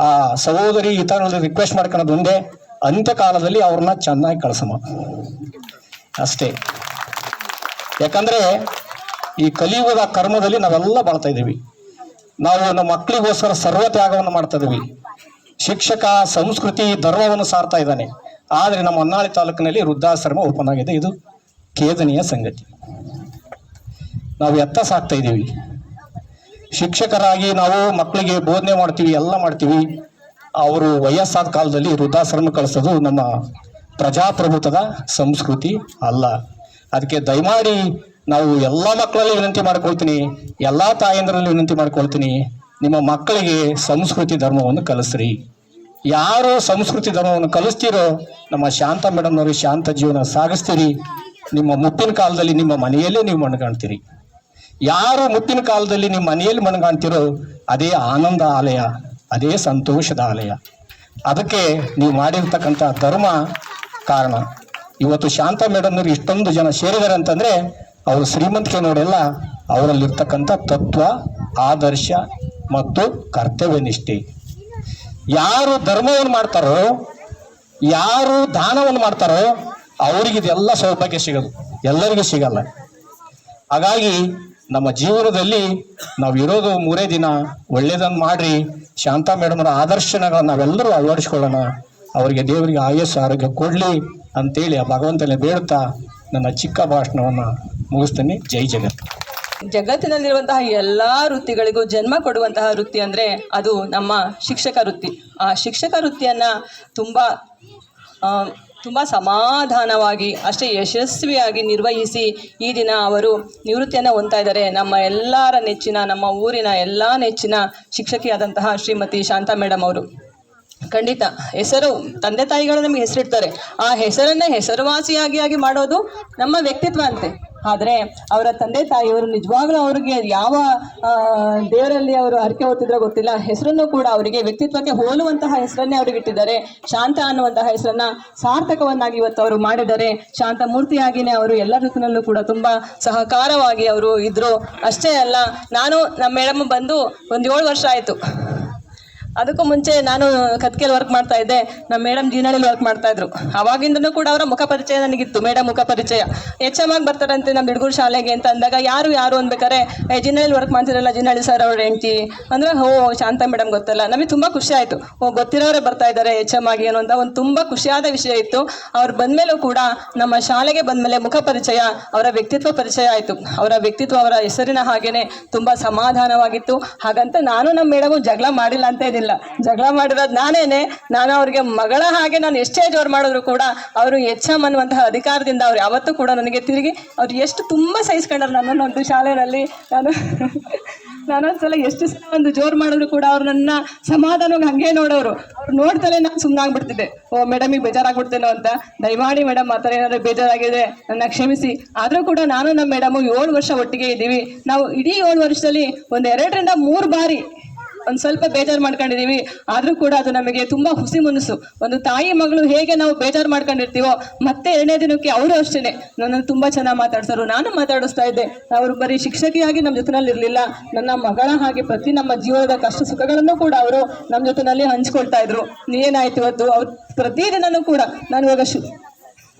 ಆ ಸಹೋದರಿ ಇತರರಲ್ಲಿ ರಿಕ್ವೆಸ್ಟ್ ಮಾಡ್ಕೊಳ್ಳೋದು ಒಂದೇ, ಅಂತ್ಯಕಾಲದಲ್ಲಿ ಅವ್ರನ್ನ ಚೆನ್ನಾಗಿ ಕಳಿಸಮ್ಮ ಅಷ್ಟೇ. ಯಾಕಂದ್ರೆ ಈ ಕಲಿಯುಗದ ಕರ್ಮದಲ್ಲಿ ನಾವೆಲ್ಲ ಬಾಳ್ತಾ ಇದ್ದೀವಿ. ನಾವು ನಮ್ಮ ಮಕ್ಕಳಿಗೋಸ್ಕರ ಸರ್ವ ತ್ಯಾಗವನ್ನು ಮಾಡ್ತಾ ಇದೀವಿ. ಶಿಕ್ಷಕ ಸಂಸ್ಕೃತಿ ಧರ್ಮವನ್ನು ಸಾರ್ತಾ ಇದ್ದಾನೆ. ಆದ್ರೆ ನಮ್ಮ ಹೊನ್ನಾಳಿ ತಾಲೂಕಿನಲ್ಲಿ ವೃದ್ಧಾಶ್ರಮ ಓಪನ್ ಆಗಿದೆ. ಇದು ಖೇದನೀಯ ಸಂಗತಿ. ನಾವು ಎತ್ತ ಸಾಕ್ತಾ ಇದ್ದೀವಿ. ಶಿಕ್ಷಕರಾಗಿ ನಾವು ಮಕ್ಕಳಿಗೆ ಬೋಧನೆ ಮಾಡ್ತೀವಿ, ಎಲ್ಲ ಮಾಡ್ತೀವಿ. ಅವರು ವಯಸ್ಸಾದ ಕಾಲದಲ್ಲಿ ವೃದ್ಧಾಶ್ರಮ ಕಳಿಸೋದು ನಮ್ಮ ಪ್ರಜಾಪ್ರಭುತ್ವದ ಸಂಸ್ಕೃತಿ ಅಲ್ಲ. ಅದಕ್ಕೆ ದಯಮಾಡಿ ನಾವು ಎಲ್ಲ ಮಕ್ಕಳಲ್ಲಿ ವಿನಂತಿ ಮಾಡ್ಕೊಳ್ತೀನಿ, ಎಲ್ಲ ತಾಯಂದರಲ್ಲಿ ವಿನಂತಿ ಮಾಡ್ಕೊಳ್ತೀನಿ, ನಿಮ್ಮ ಮಕ್ಕಳಿಗೆ ಸಂಸ್ಕೃತಿ ಧರ್ಮವನ್ನು ಕಲಿಸ್ರಿ. ಯಾರು ಸಂಸ್ಕೃತಿ ಧರ್ಮವನ್ನು ಕಲಿಸ್ತೀರೋ ನಮ್ಮ ಶಾಂತ ಮೇಡಮ್ನವ್ರಿಗೆ ಶಾಂತ ಜೀವನ ಸಾಗಿಸ್ತೀರಿ. ನಿಮ್ಮ ಮುಪ್ಪಿನ ಕಾಲದಲ್ಲಿ ನಿಮ್ಮ ಮನೆಯಲ್ಲೇ ನೀವು ಮಣ್ಗಾಣ್ತೀರಿ. ಯಾರು ಮುಪ್ಪಿನ ಕಾಲದಲ್ಲಿ ನಿಮ್ಮ ಮನೆಯಲ್ಲಿ ಮಣ್ಗಾಣ್ತೀರೋ ಅದೇ ಆನಂದ ಆಲಯ, ಅದೇ ಸಂತೋಷದ ಆಲಯ. ಅದಕ್ಕೆ ನೀವು ಮಾಡಿರ್ತಕ್ಕಂಥ ಧರ್ಮ ಕಾರಣ. ಇವತ್ತು ಶಾಂತ ಮೇಡಮ್ನವ್ರಿಗೆ ಇಷ್ಟೊಂದು ಜನ ಸೇರಿದ್ದಾರೆ ಅಂತಂದರೆ ಅವರು ಶ್ರೀಮಂತಿಕೆ ನೋಡೆಲ್ಲ ಅವರಲ್ಲಿರ್ತಕ್ಕಂಥ ತತ್ವ, ಆದರ್ಶ ಮತ್ತು ಕರ್ತವ್ಯ ನಿಷ್ಠೆ. ಯಾರು ಧರ್ಮವನ್ನು ಮಾಡ್ತಾರೋ, ಯಾರು ದಾನವನ್ನು ಮಾಡ್ತಾರೋ ಅವರಿಗೆ ಇದೆಲ್ಲ ಸೌಭಾಗ್ಯ ಸಿಗೋದು, ಎಲ್ಲರಿಗೂ ಸಿಗಲ್ಲ. ಹಾಗಾಗಿ ನಮ್ಮ ಜೀವನದಲ್ಲಿ ನಾವು ಇರೋದು 3 ದಿನ, ಒಳ್ಳೇದನ್ನು ಮಾಡ್ರಿ. ಶಾಂತ ಮೇಡಮ್ರ ಆದರ್ಶಗಳನ್ನ ನಾವೆಲ್ಲರೂ ಅಳವಡಿಸ್ಕೊಳ್ಳೋಣ. ಅವರಿಗೆ ದೇವರಿಗೆ ಆಯಸ್ಸು ಆರೋಗ್ಯ ಕೊಡಲಿ ಅಂತೇಳಿ ಆ ಭಗವಂತನೇ ಬೇಡುತ್ತಾ ನನ್ನ ಚಿಕ್ಕ ಭಾಷಣವನ್ನು ಮುಗಿಸ್ತೀನಿ. ಜೈ ಜಗತ್. ಜಗತ್ತಿನಲ್ಲಿರುವಂತಹ ಎಲ್ಲ ವೃತ್ತಿಗಳಿಗೂ ಜನ್ಮ ಕೊಡುವಂತಹ ವೃತ್ತಿ ಅಂದರೆ ಅದು ನಮ್ಮ ಶಿಕ್ಷಕ ವೃತ್ತಿ. ಆ ಶಿಕ್ಷಕ ವೃತ್ತಿಯನ್ನು ತುಂಬ ಸಮಾಧಾನವಾಗಿ ಅಷ್ಟೇ ಯಶಸ್ವಿಯಾಗಿ ನಿರ್ವಹಿಸಿ ಈ ದಿನ ಅವರು ನಿವೃತ್ತಿಯನ್ನು ಹೊಂದ್ತಾ ಇದ್ದಾರೆ. ನಮ್ಮ ಎಲ್ಲರ ನೆಚ್ಚಿನ, ನಮ್ಮ ಊರಿನ ಎಲ್ಲ ನೆಚ್ಚಿನ ಶಿಕ್ಷಕಿಯಾದಂತಹ ಶ್ರೀಮತಿ ಶಾಂತಾ ಮೇಡಮ್ ಅವರು. ಖಂಡಿತ ಹೆಸರು, ತಂದೆ ತಾಯಿಗಳು ನಮಗೆ ಹೆಸರಿಡ್ತಾರೆ, ಆ ಹೆಸರನ್ನೇ ಹೆಸರುವಾಸಿಯಾಗಿ ಮಾಡೋದು ನಮ್ಮ ವ್ಯಕ್ತಿತ್ವ ಅಂತೆ. ಆದರೆ ಅವರ ತಂದೆ ತಾಯಿಯವರು ನಿಜವಾಗ್ಲೂ ಅವರಿಗೆ ಯಾವ ದೇವರಲ್ಲಿ ಅವರು ಹರಕೆ ಹೊತ್ತಿದ್ರೋ ಗೊತ್ತಿಲ್ಲ, ಹೆಸರನ್ನು ಕೂಡ ಅವರಿಗೆ ವ್ಯಕ್ತಿತ್ವಕ್ಕೆ ಹೋಲುವಂತಹ ಹೆಸರನ್ನೇ ಅವ್ರಿಗೆ ಇಟ್ಟಿದ್ದಾರೆ. ಶಾಂತ ಅನ್ನುವಂತಹ ಹೆಸರನ್ನ ಸಾರ್ಥಕವನ್ನಾಗಿ ಇವತ್ತು ಅವರು ಮಾಡಿದ್ದಾರೆ. ಶಾಂತ ಮೂರ್ತಿಯಾಗಿಯೇ ಅವರು ಎಲ್ಲ ಋತುನಲ್ಲೂ ಕೂಡ ತುಂಬ ಸಹಕಾರವಾಗಿ ಅವರು ಇದ್ರು. ಅಷ್ಟೇ ಅಲ್ಲ, ನಾನು ನಮ್ಮ ಮೇಡಮ್ ಬಂದು ಒಂದು 7 ವರ್ಷ ಆಯಿತು. ಅದಕ್ಕೂ ಮುಂಚೆ ನಾನು ಕತ್ಕೆಯಲ್ಲಿ ವರ್ಕ್ ಮಾಡ್ತಾ ಇದ್ದೆ, ನಮ್ಮ ಮೇಡಮ್ ಜೀನಹಳ್ಳಿಲಿ ವರ್ಕ್ ಮಾಡ್ತಾ ಇದ್ರು. ಆವಾಗಿಂದನೂ ಕೂಡ ಅವರ ಮುಖ ಪರಿಚಯ ನನಗಿತ್ತು, ಮೇಡಮ್ ಮುಖ ಪರಿಚಯ. ಹೆಚ್ಚಾಗಿ ಬರ್ತಾರಂತೆ ನಮ್ಮ ಹುಡುಗರು ಶಾಲೆಗೆ ಅಂತ ಅಂದಾಗ ಯಾರು ಅನ್ಬೇಕಾರೆ ಜೀನಹಳ್ಳಿ ವರ್ಕ್ ಮಾಡ್ತಿರಲ್ಲ, ಜೀನಹಳ್ಳಿ ಸರ್ ಅವ್ರ ಹೆಂಡ್ತಿ ಅಂದರೆ ಶಾಂತ ಮೇಡಮ್ ಗೊತ್ತಲ್ಲ. ನಮಗೆ ತುಂಬ ಖುಷಿ ಆಯಿತು, ಗೊತ್ತಿರೋರೇ ಬರ್ತಾ ಇದ್ದಾರೆ ಹೆಚ್ಚಾಗಿ ಅನ್ನೋ ಅಂತ ಒಂದು ತುಂಬ ಖುಷಿಯಾದ ವಿಷಯ ಇತ್ತು. ಅವ್ರು ಬಂದಮೇಲೂ ಕೂಡ ನಮ್ಮ ಶಾಲೆಗೆ ಬಂದಮೇಲೆ ಮುಖ ಪರಿಚಯ, ಅವರ ವ್ಯಕ್ತಿತ್ವ ಪರಿಚಯ ಆಯಿತು. ಅವರ ವ್ಯಕ್ತಿತ್ವ ಅವರ ಹೆಸರಿನ ಹಾಗೇನೆ ತುಂಬ ಸಮಾಧಾನವಾಗಿತ್ತು. ಹಾಗಂತ ನಾನು ನಮ್ಮ ಮೇಡಮು ಜಗಳ ಮಾಡಿಲ್ಲ ಅಂತ ಏನಿಲ್ಲ, ಜಗಳ ಮಾಡಿರೋದು ನಾನು ಅವ್ರಿಗೆ ಮಗಳ ಹಾಗೆ ನಾನು ಎಷ್ಟೇ ಜೋರು ಮಾಡಿದ್ರು ಕೂಡ ಅವರು HM ಅನ್ನುವಂತಹ ಅಧಿಕಾರದಿಂದ ಅವ್ರು ಯಾವತ್ತೂ ಕೂಡ ನನಗೆ ತಿರುಗಿ ಅವ್ರು ಎಷ್ಟು ತುಂಬ ಸಹಿಸ್ಕೊಂಡ್ರು ನನ್ನೊಂದು ಶಾಲೆಯಲ್ಲಿ. ನಾನೊಂದ್ಸಲ ಎಷ್ಟು ಸಲ ಒಂದು ಜೋರು ಮಾಡಿದ್ರು ಕೂಡ ಅವ್ರು ನನ್ನ ಸಮಾಧಾನವಾಗಿ ಹಾಗೆ ನೋಡೋರು. ಅವ್ರು ನೋಡ್ತಲೇ ನಾನು ಸುಮ್ಮನಾಗ್ಬಿಡ್ತಿದ್ದೆ, ಮೇಡಮಿಗೆ ಬೇಜಾರಾಗ್ಬಿಡ್ತೇನೋ ಅಂತ. ದಯಮಾಡಿ ಮೇಡಮ್ ಆ ಥರ ಏನಾದ್ರು ಬೇಜಾರಾಗಿದೆ ನನ್ನ ಕ್ಷಮಿಸಿ. ಆದರೂ ಕೂಡ ನಾನು ನಮ್ಮ ಮೇಡಮು 7 ವರ್ಷ ಒಟ್ಟಿಗೆ ಇದ್ದೀವಿ. ನಾವು ಇಡೀ 7 ವರ್ಷದಲ್ಲಿ ಒಂದು 2 ರಿಂದ 3 ಬಾರಿ ಒಂದು ಸ್ವಲ್ಪ ಬೇಜಾರು ಮಾಡ್ಕೊಂಡಿದ್ದೀವಿ. ಆದರೂ ಕೂಡ ಅದು ನಮಗೆ ತುಂಬ ಹುಸಿ ಮುನಿಸು. ಒಂದು ತಾಯಿ ಮಗಳು ಹೇಗೆ ನಾವು ಬೇಜಾರು ಮಾಡ್ಕೊಂಡಿರ್ತೀವೋ ಮತ್ತೆ 2ನೇ ದಿನಕ್ಕೆ ಅವರು ಅಷ್ಟೇ ನನ್ನನ್ನು ತುಂಬ ಚೆನ್ನಾಗಿ ಮಾತಾಡ್ಸೋರು, ನಾನು ಮಾತಾಡಿಸ್ತಾ ಇದ್ದೆ. ಅವರು ಬರೀ ಶಿಕ್ಷಕಿಯಾಗಿ ನಮ್ಮ ಜೊತೆನಲ್ಲಿ ಇರಲಿಲ್ಲ, ನನ್ನ ಮಗಳ ಹಾಗೆ ಪ್ರತಿ ನಮ್ಮ ಜೀವನದ ಕಷ್ಟ ಸುಖಗಳನ್ನು ಕೂಡ ಅವರು ನಮ್ಮ ಜೊತೆನಲ್ಲಿ ಹಂಚ್ಕೊಳ್ತಾ ಇದ್ರು. ಏನಾಯ್ತು ಇವತ್ತು ಅವ್ರು ಪ್ರತಿದಿನನೂ ಕೂಡ, ನಾನು ಇವಾಗ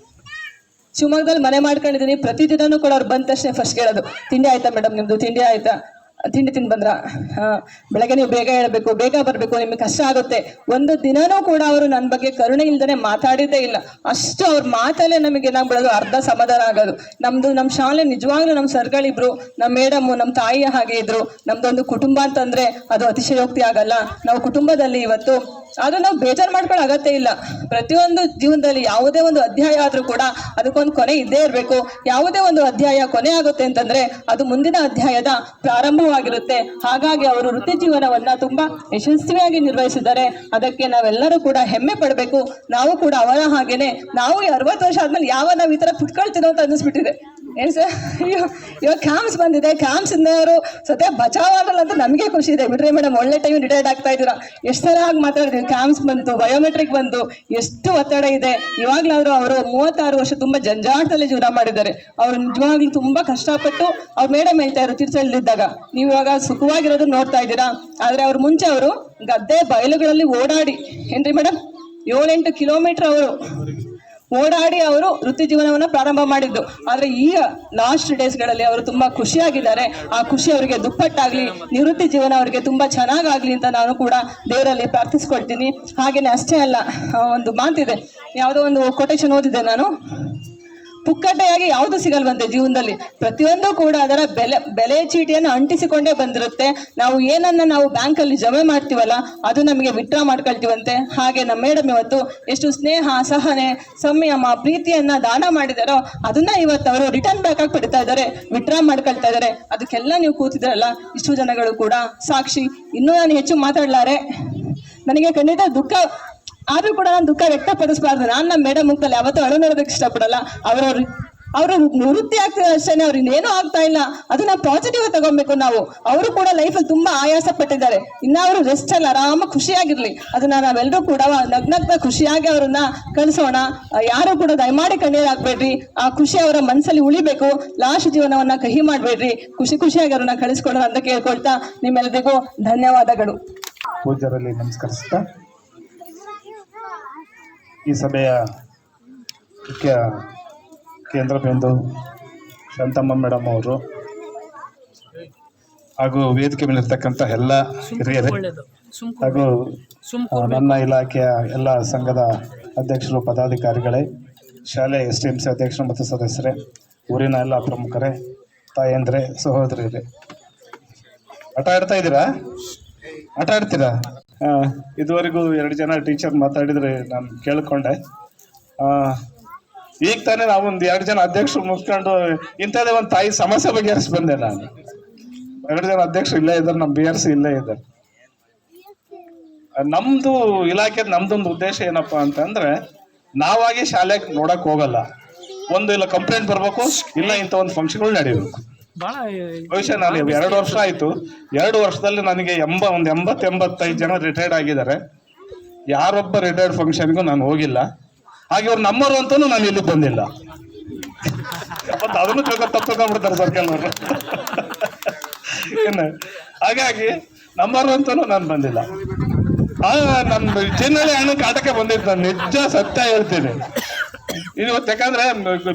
ಶಿವಮೊಗ್ಗದಲ್ಲಿ ಮನೆ ಮಾಡ್ಕೊಂಡಿದ್ದೀನಿ, ಪ್ರತಿದಿನನೂ ಕೂಡ ಅವ್ರು ಬಂದ ತಕ್ಷಣ ಫಸ್ಟ್ ಕೇಳೋದು, ತಿಂಡಿ ಆಯ್ತಾ ಮೇಡಮ್, ನಿಮ್ಮದು ತಿಂಡಿ ಆಯ್ತಾ, ತಿಂಡಿ ತಿಂದು ಬಂದ್ರ, ಬೆಳಗ್ಗೆ ನೀವು ಬೇಗ ಹೇಳಬೇಕು, ಬೇಗ ಬರಬೇಕು, ನಿಮಗೆ ಕಷ್ಟ ಆಗುತ್ತೆ. ಒಂದು ದಿನನೂ ಕೂಡ ಅವರು ನನ್ನ ಬಗ್ಗೆ ಕರುಣೆ ಇಲ್ದೇ ಮಾತಾಡಿದ್ದೇ ಇಲ್ಲ. ಅಷ್ಟು ಅವ್ರ ಮಾತಲ್ಲೇ ನಮಗೆ ಏನಾಗ್ಬಿಡೋದು, ಅರ್ಧ ಸಮಾಧಾನ ಆಗೋದು. ನಮ್ಮ ಶಾಲೆ ನಿಜವಾಗ್ಲೂ ನಮ್ಮ ಸರ್ಗಳಿಬ್ರು, ನಮ್ಮ ಮೇಡಮು ನಮ್ಮ ತಾಯಿಯ ಹಾಗೆ ಇದ್ರು. ನಮ್ದೊಂದು ಕುಟುಂಬ ಅಂತಂದ್ರೆ ಅದು ಅತಿಶಯೋಕ್ತಿ ಆಗಲ್ಲ. ನಾವು ಕುಟುಂಬದಲ್ಲಿ ಇವತ್ತು ಅದು ನಾವು ಬೇಜಾರು ಮಾಡ್ಕೊಳ್ಳೋ ಅಗತ್ಯ ಇಲ್ಲ. ಪ್ರತಿಯೊಂದು ಜೀವನದಲ್ಲಿ ಯಾವುದೇ ಒಂದು ಅಧ್ಯಾಯ ಆದರೂ ಕೂಡ ಅದಕ್ಕೊಂದು ಕೊನೆ ಇದ್ದೇ ಇರಬೇಕು. ಯಾವುದೇ ಒಂದು ಅಧ್ಯಾಯ ಕೊನೆ ಆಗುತ್ತೆ ಅಂತಂದ್ರೆ ಅದು ಮುಂದಿನ ಅಧ್ಯಾಯದ ಪ್ರಾರಂಭವಾಗಿರುತ್ತೆ. ಹಾಗಾಗಿ ಅವರು ವೃತ್ತಿ ಜೀವನವನ್ನ ತುಂಬಾ ಯಶಸ್ವಿಯಾಗಿ ನಿರ್ವಹಿಸಿದ್ದಾರೆ. ಅದಕ್ಕೆ ನಾವೆಲ್ಲರೂ ಕೂಡ ಹೆಮ್ಮೆ ಪಡಬೇಕು. ನಾವು ಕೂಡ ಅವರ ಹಾಗೇನೆ, ನಾವು 60 ವರ್ಷ ಆದ್ಮೇಲೆ ನಾವು ಈ ತರ ಕುತ್ಕೊಳ್ತೀನೋ ಅಂತ ಅನ್ನಿಸ್ಬಿಟ್ಟಿದೆ. ಏನು ಸರ್, ಇವಾಗ ಕ್ಯಾಂಪ್ಸ್ ಬಂದಿದೆ, ಕ್ಯಾಂಪ್ಸ್ ಇಂದ ಅವರು ಸದ್ಯ ಬಚಾವಾಗಲ್ಲ ಅಂತ ನಮಗೆ ಖುಷಿ ಇದೆ. ಬಿಡ್ರಿ ಮೇಡಮ್, ಒಳ್ಳೆ ಟೈಮ್ ರಿಟೈರ್ಡ್ ಆಗ್ತಾ ಇದ್ದೀರಾ. ಎಷ್ಟು ಸಲ ಆಗಿ ಮಾತಾಡಿದ್ವಿ, ಕ್ಯಾಂಪ್ಸ್ ಬಂತು, ಬಯೋಮೆಟ್ರಿಕ್ ಬಂತು, ಎಷ್ಟು ಒತ್ತಡ ಇದೆ. ಇವಾಗ್ಲಾದ್ರು ಅವರು 36 ವರ್ಷ ತುಂಬಾ ಜಂಜಾಟದಲ್ಲಿ ಜೀವನ ಮಾಡಿದ್ದಾರೆ. ಅವ್ರು ನಿಜವಾಗ್ಲೂ ತುಂಬಾ ಕಷ್ಟಪಟ್ಟು ಅವ್ರ ಮೇಡಮ್ ಹೇಳ್ತಾ ಇದ್ರು ತೀರ್ಥಹಳ್ಳಿದ್ದಾಗ, ನೀವು ಇವಾಗ ಸುಖವಾಗಿರೋದು ನೋಡ್ತಾ ಇದ್ದೀರಾ, ಆದ್ರೆ ಅವ್ರ ಮುಂಚೆ ಅವರು ಗದ್ದೆ ಬಯಲುಗಳಲ್ಲಿ ಓಡಾಡಿ, ಏನ್ರಿ ಮೇಡಮ್, 7-8 ಕಿಲೋಮೀಟರ್ ಅವರು ಓಡಾಡಿ ಅವರು ವೃತ್ತಿ ಜೀವನವನ್ನ ಪ್ರಾರಂಭ ಮಾಡಿದ್ದು. ಆದ್ರೆ ಈಗ ಲಾಸ್ಟ್ ಡೇಸ್ಗಳಲ್ಲಿ ಅವರು ತುಂಬಾ ಖುಷಿಯಾಗಿದ್ದಾರೆ. ಆ ಖುಷಿ ಅವರಿಗೆ ದುಪ್ಪಟ್ಟಾಗ್ಲಿ, ನಿವೃತ್ತಿ ಜೀವನ ಅವರಿಗೆ ತುಂಬಾ ಚೆನ್ನಾಗಾಗ್ಲಿ ಅಂತ ನಾನು ಕೂಡ ದೇವರಲ್ಲಿ ಪ್ರಾರ್ಥಿಸ್ಕೊಳ್ತೀನಿ. ಹಾಗೇನೆ ಅಷ್ಟೇ ಅಲ್ಲ, ಒಂದು ಮಾತಿದೆ, ಯಾವುದೋ ಒಂದು ಕೊಟೇಶನ್ ಓದಿದೆ ನಾನು, ಪುಕ್ಕಟೆಯಾಗಿ ಯಾವುದು ಸಿಗಲ್ವಂತೆ ಜೀವನದಲ್ಲಿ. ಪ್ರತಿಯೊಂದು ಕೂಡ ಅದರ ಬೆಲೆ ಚೀಟಿಯನ್ನು ಅಂಟಿಸಿಕೊಂಡೇ ಬಂದಿರುತ್ತೆ. ನಾವು ಏನನ್ನ ನಾವು ಬ್ಯಾಂಕಲ್ಲಿ ಜಮೆ ಮಾಡ್ತೀವಲ್ಲ ಅದು ನಮಗೆ ವಿತ್ಡ್ರಾ ಮಾಡ್ಕೊಳ್ತೀವಂತೆ. ಹಾಗೆ ನಮ್ಮ ಮೇಡಮ್ ಇವತ್ತು ಎಷ್ಟು ಸ್ನೇಹ, ಸಹನೆ, ಸಂಯಮ, ಪ್ರೀತಿಯನ್ನ ದಾನ ಮಾಡಿದಾರೋ ಅದನ್ನ ಇವತ್ತು ಅವರು ರಿಟರ್ನ್ ಬ್ಯಾಕ್ ಆಗಿ ಪಡಿತಾ ಇದ್ದಾರೆ, ವಿತ್ಡ್ರಾ ಮಾಡ್ಕೊಳ್ತಾ ಇದ್ದಾರೆ. ಅದಕ್ಕೆಲ್ಲ ನೀವು ಕೂತಿದ್ರಲ್ಲ ಇಷ್ಟು ಜನಗಳು ಕೂಡ ಸಾಕ್ಷಿ. ಇನ್ನೂ ನಾನು ಹೆಚ್ಚು ಮಾತಾಡ್ಲಾರೆ, ನನಗೆ ಖಂಡಿತ ದುಃಖ ಆದ್ರೂ ಕೂಡ ನಾನು ದುಃಖ ವ್ಯಕ್ತಪಡಿಸಬಾರ್ದು. ನಾನು ನಮ್ಮ ಮೇಡಮ್ ಮುಖದಲ್ಲಿ ಯಾವತ್ತೂ ಅಳು ನೋಡೋದಕ್ಕೆ ಇಷ್ಟಪಡಲ್ಲ. ಅವರು ವೃತ್ತಿ ಆಗ್ತಿದೆ ಅಷ್ಟೇ, ಅವ್ರು ಇನ್ನೇನು ಆಗ್ತಾ ಇಲ್ಲ. ಅದನ್ನ ಪಾಸಿಟಿವ್ ತಗೊಬೇಕು ನಾವು. ಅವರು ಕೂಡ ಲೈಫಲ್ಲಿ ತುಂಬಾ ಆಯಾಸ ಪಟ್ಟಿದ್ದಾರೆ. ಇನ್ನ ಅವರು ರೆಸ್ಟ್ ಅಲ್ಲಿ ಆರಾಮ ಖುಷಿಯಾಗಿರ್ಲಿ. ಅದನ್ನ ನಾವೆಲ್ಲರೂ ಕೂಡ ನಗ್ನಗ್ನ ಖುಷಿಯಾಗಿ ಅವ್ರನ್ನ ಕಳಿಸೋಣ. ಯಾರು ಕೂಡ ದಯಮಾಡಿ ಕಣ್ಣೀರ್ ಹಾಕ್ಬೇಡ್ರಿ. ಆ ಖುಷಿ ಅವರ ಮನಸ್ಸಲ್ಲಿ ಉಳಿಬೇಕು. ಲಾಸ್ಟ್ ಜೀವನವನ್ನ ಕಹಿ ಮಾಡ್ಬೇಡ್ರಿ. ಖುಷಿಯಾಗಿ ಅವ್ರನ್ನ ಕಳಿಸ್ಕೊಡೋಣ ಅಂತ ಕೇಳ್ಕೊಳ್ತಾ ನಿಮ್ಮೆಲ್ಲರಿಗೂ ಧನ್ಯವಾದಗಳು. ಪೂಜ್ಯರಲ್ಲಿ ನಮಸ್ಕರಿಸ್ತಾ ಈ ಸಭೆಯ ಮುಖ್ಯ ಕೇಂದ್ರ ಬಿಂದು ಶಾಂತಮ್ಮ ಮೇಡಮ್ ಅವರು ಹಾಗೂ ವೇದಿಕೆ ಮೇಲಿರ್ತಕ್ಕಂಥ ಎಲ್ಲ ಹಿರಿಯರೇ ಹಾಗೂ ನನ್ನ ಇಲಾಖೆಯ ಎಲ್ಲ ಸಂಘದ ಅಧ್ಯಕ್ಷರು, ಪದಾಧಿಕಾರಿಗಳೇ, ಶಾಲೆ STMC ಅಧ್ಯಕ್ಷರು ಮತ್ತು ಸದಸ್ಯರೇ, ಊರಿನ ಎಲ್ಲ ಪ್ರಮುಖರೇ, ತಾಯಂದ್ರೆ, ಸಹೋದರಿಯರೇ, ಆಟ ಆಡ್ತಾ ಇದ್ದೀರಾ? ಆಟ ಆಡ್ತೀರಾ? ಇದುವರೆಗೂ 2 ಜನ ಟೀಚರ್ ಮಾತಾಡಿದ್ರೆ ನಾನು ಕೇಳ್ಕೊಂಡೆ. ಈಗ ತಾನೇ ನಾವೊಂದು 2 ಜನ ಅಧ್ಯಕ್ಷರು ಮುಗಿಸ್ಕೊಂಡು ಇಂಥದ್ದೇ ಒಂದು ತಾಯಿ ಸಮಸ್ಯೆ ಬಗೆಹರಿಸಿ ಬಂದೆ ನಾನು. 2 ಜನ ಅಧ್ಯಕ್ಷರು ಇಲ್ಲೇ ಇದ್ದಾರೆ, ನಮ್ಮ BRC ಇಲ್ಲೇ ಇದ್ದಾರೆ. ನಮ್ದು ಇಲಾಖೆ ನಮ್ದೊಂದು ಉದ್ದೇಶ ಏನಪ್ಪಾ ಅಂತಂದ್ರೆ, ನಾವಾಗಿ ಶಾಲೆಗೆ ನೋಡಕ್ ಹೋಗಲ್ಲ. ಇಲ್ಲ ಕಂಪ್ಲೇಂಟ್ ಬರ್ಬೇಕು, ಇಲ್ಲ ಇಂಥ ಒಂದು ಫಂಕ್ಷನ್ಗಳು ನಡೆಯಬೇಕು. ಬಹುಶಃ ನಾನು 2 ವರ್ಷ ಆಯ್ತು. 2 ವರ್ಷದಲ್ಲಿ ನನಗೆ 80-85 ಜನ ರಿಟೈರ್ಡ್ ಆಗಿದ್ದಾರೆ. ಯಾರೊಬ್ಬ ರಿಟೈರ್ಡ್ ಫಂಕ್ಷನ್ಗೂ ನಾನು ಹೋಗಿಲ್ಲ. ಹಾಗೆ ಅವ್ರು ನಮ್ಮರು ಅಂತಾನು ನಾನು ಇಲ್ಲಿ ಬಂದಿಲ್ಲ. ಅದನ್ನು ತಪ್ಪಿಕೊಂಡ್ಬಿಡ್ತಾರೆ ಸರ್ ಕೆಲವರು. ಹಾಗಾಗಿ ನಮ್ಮರು ಅಂತಾನು ನಾನು ಬಂದಿಲ್ಲ. ನನ್ನ ಚಿನ್ನಳ್ಳಿ ಹಣ್ಣಕ್ಕೆ ಆಟಕ್ಕೆ ಬಂದಿದ್ದು ನಾನು ನಿಜ ಸತ್ಯ ಹೇಳ್ತೀನಿ. ಇವತ್ತು ಯಾಕಂದ್ರೆ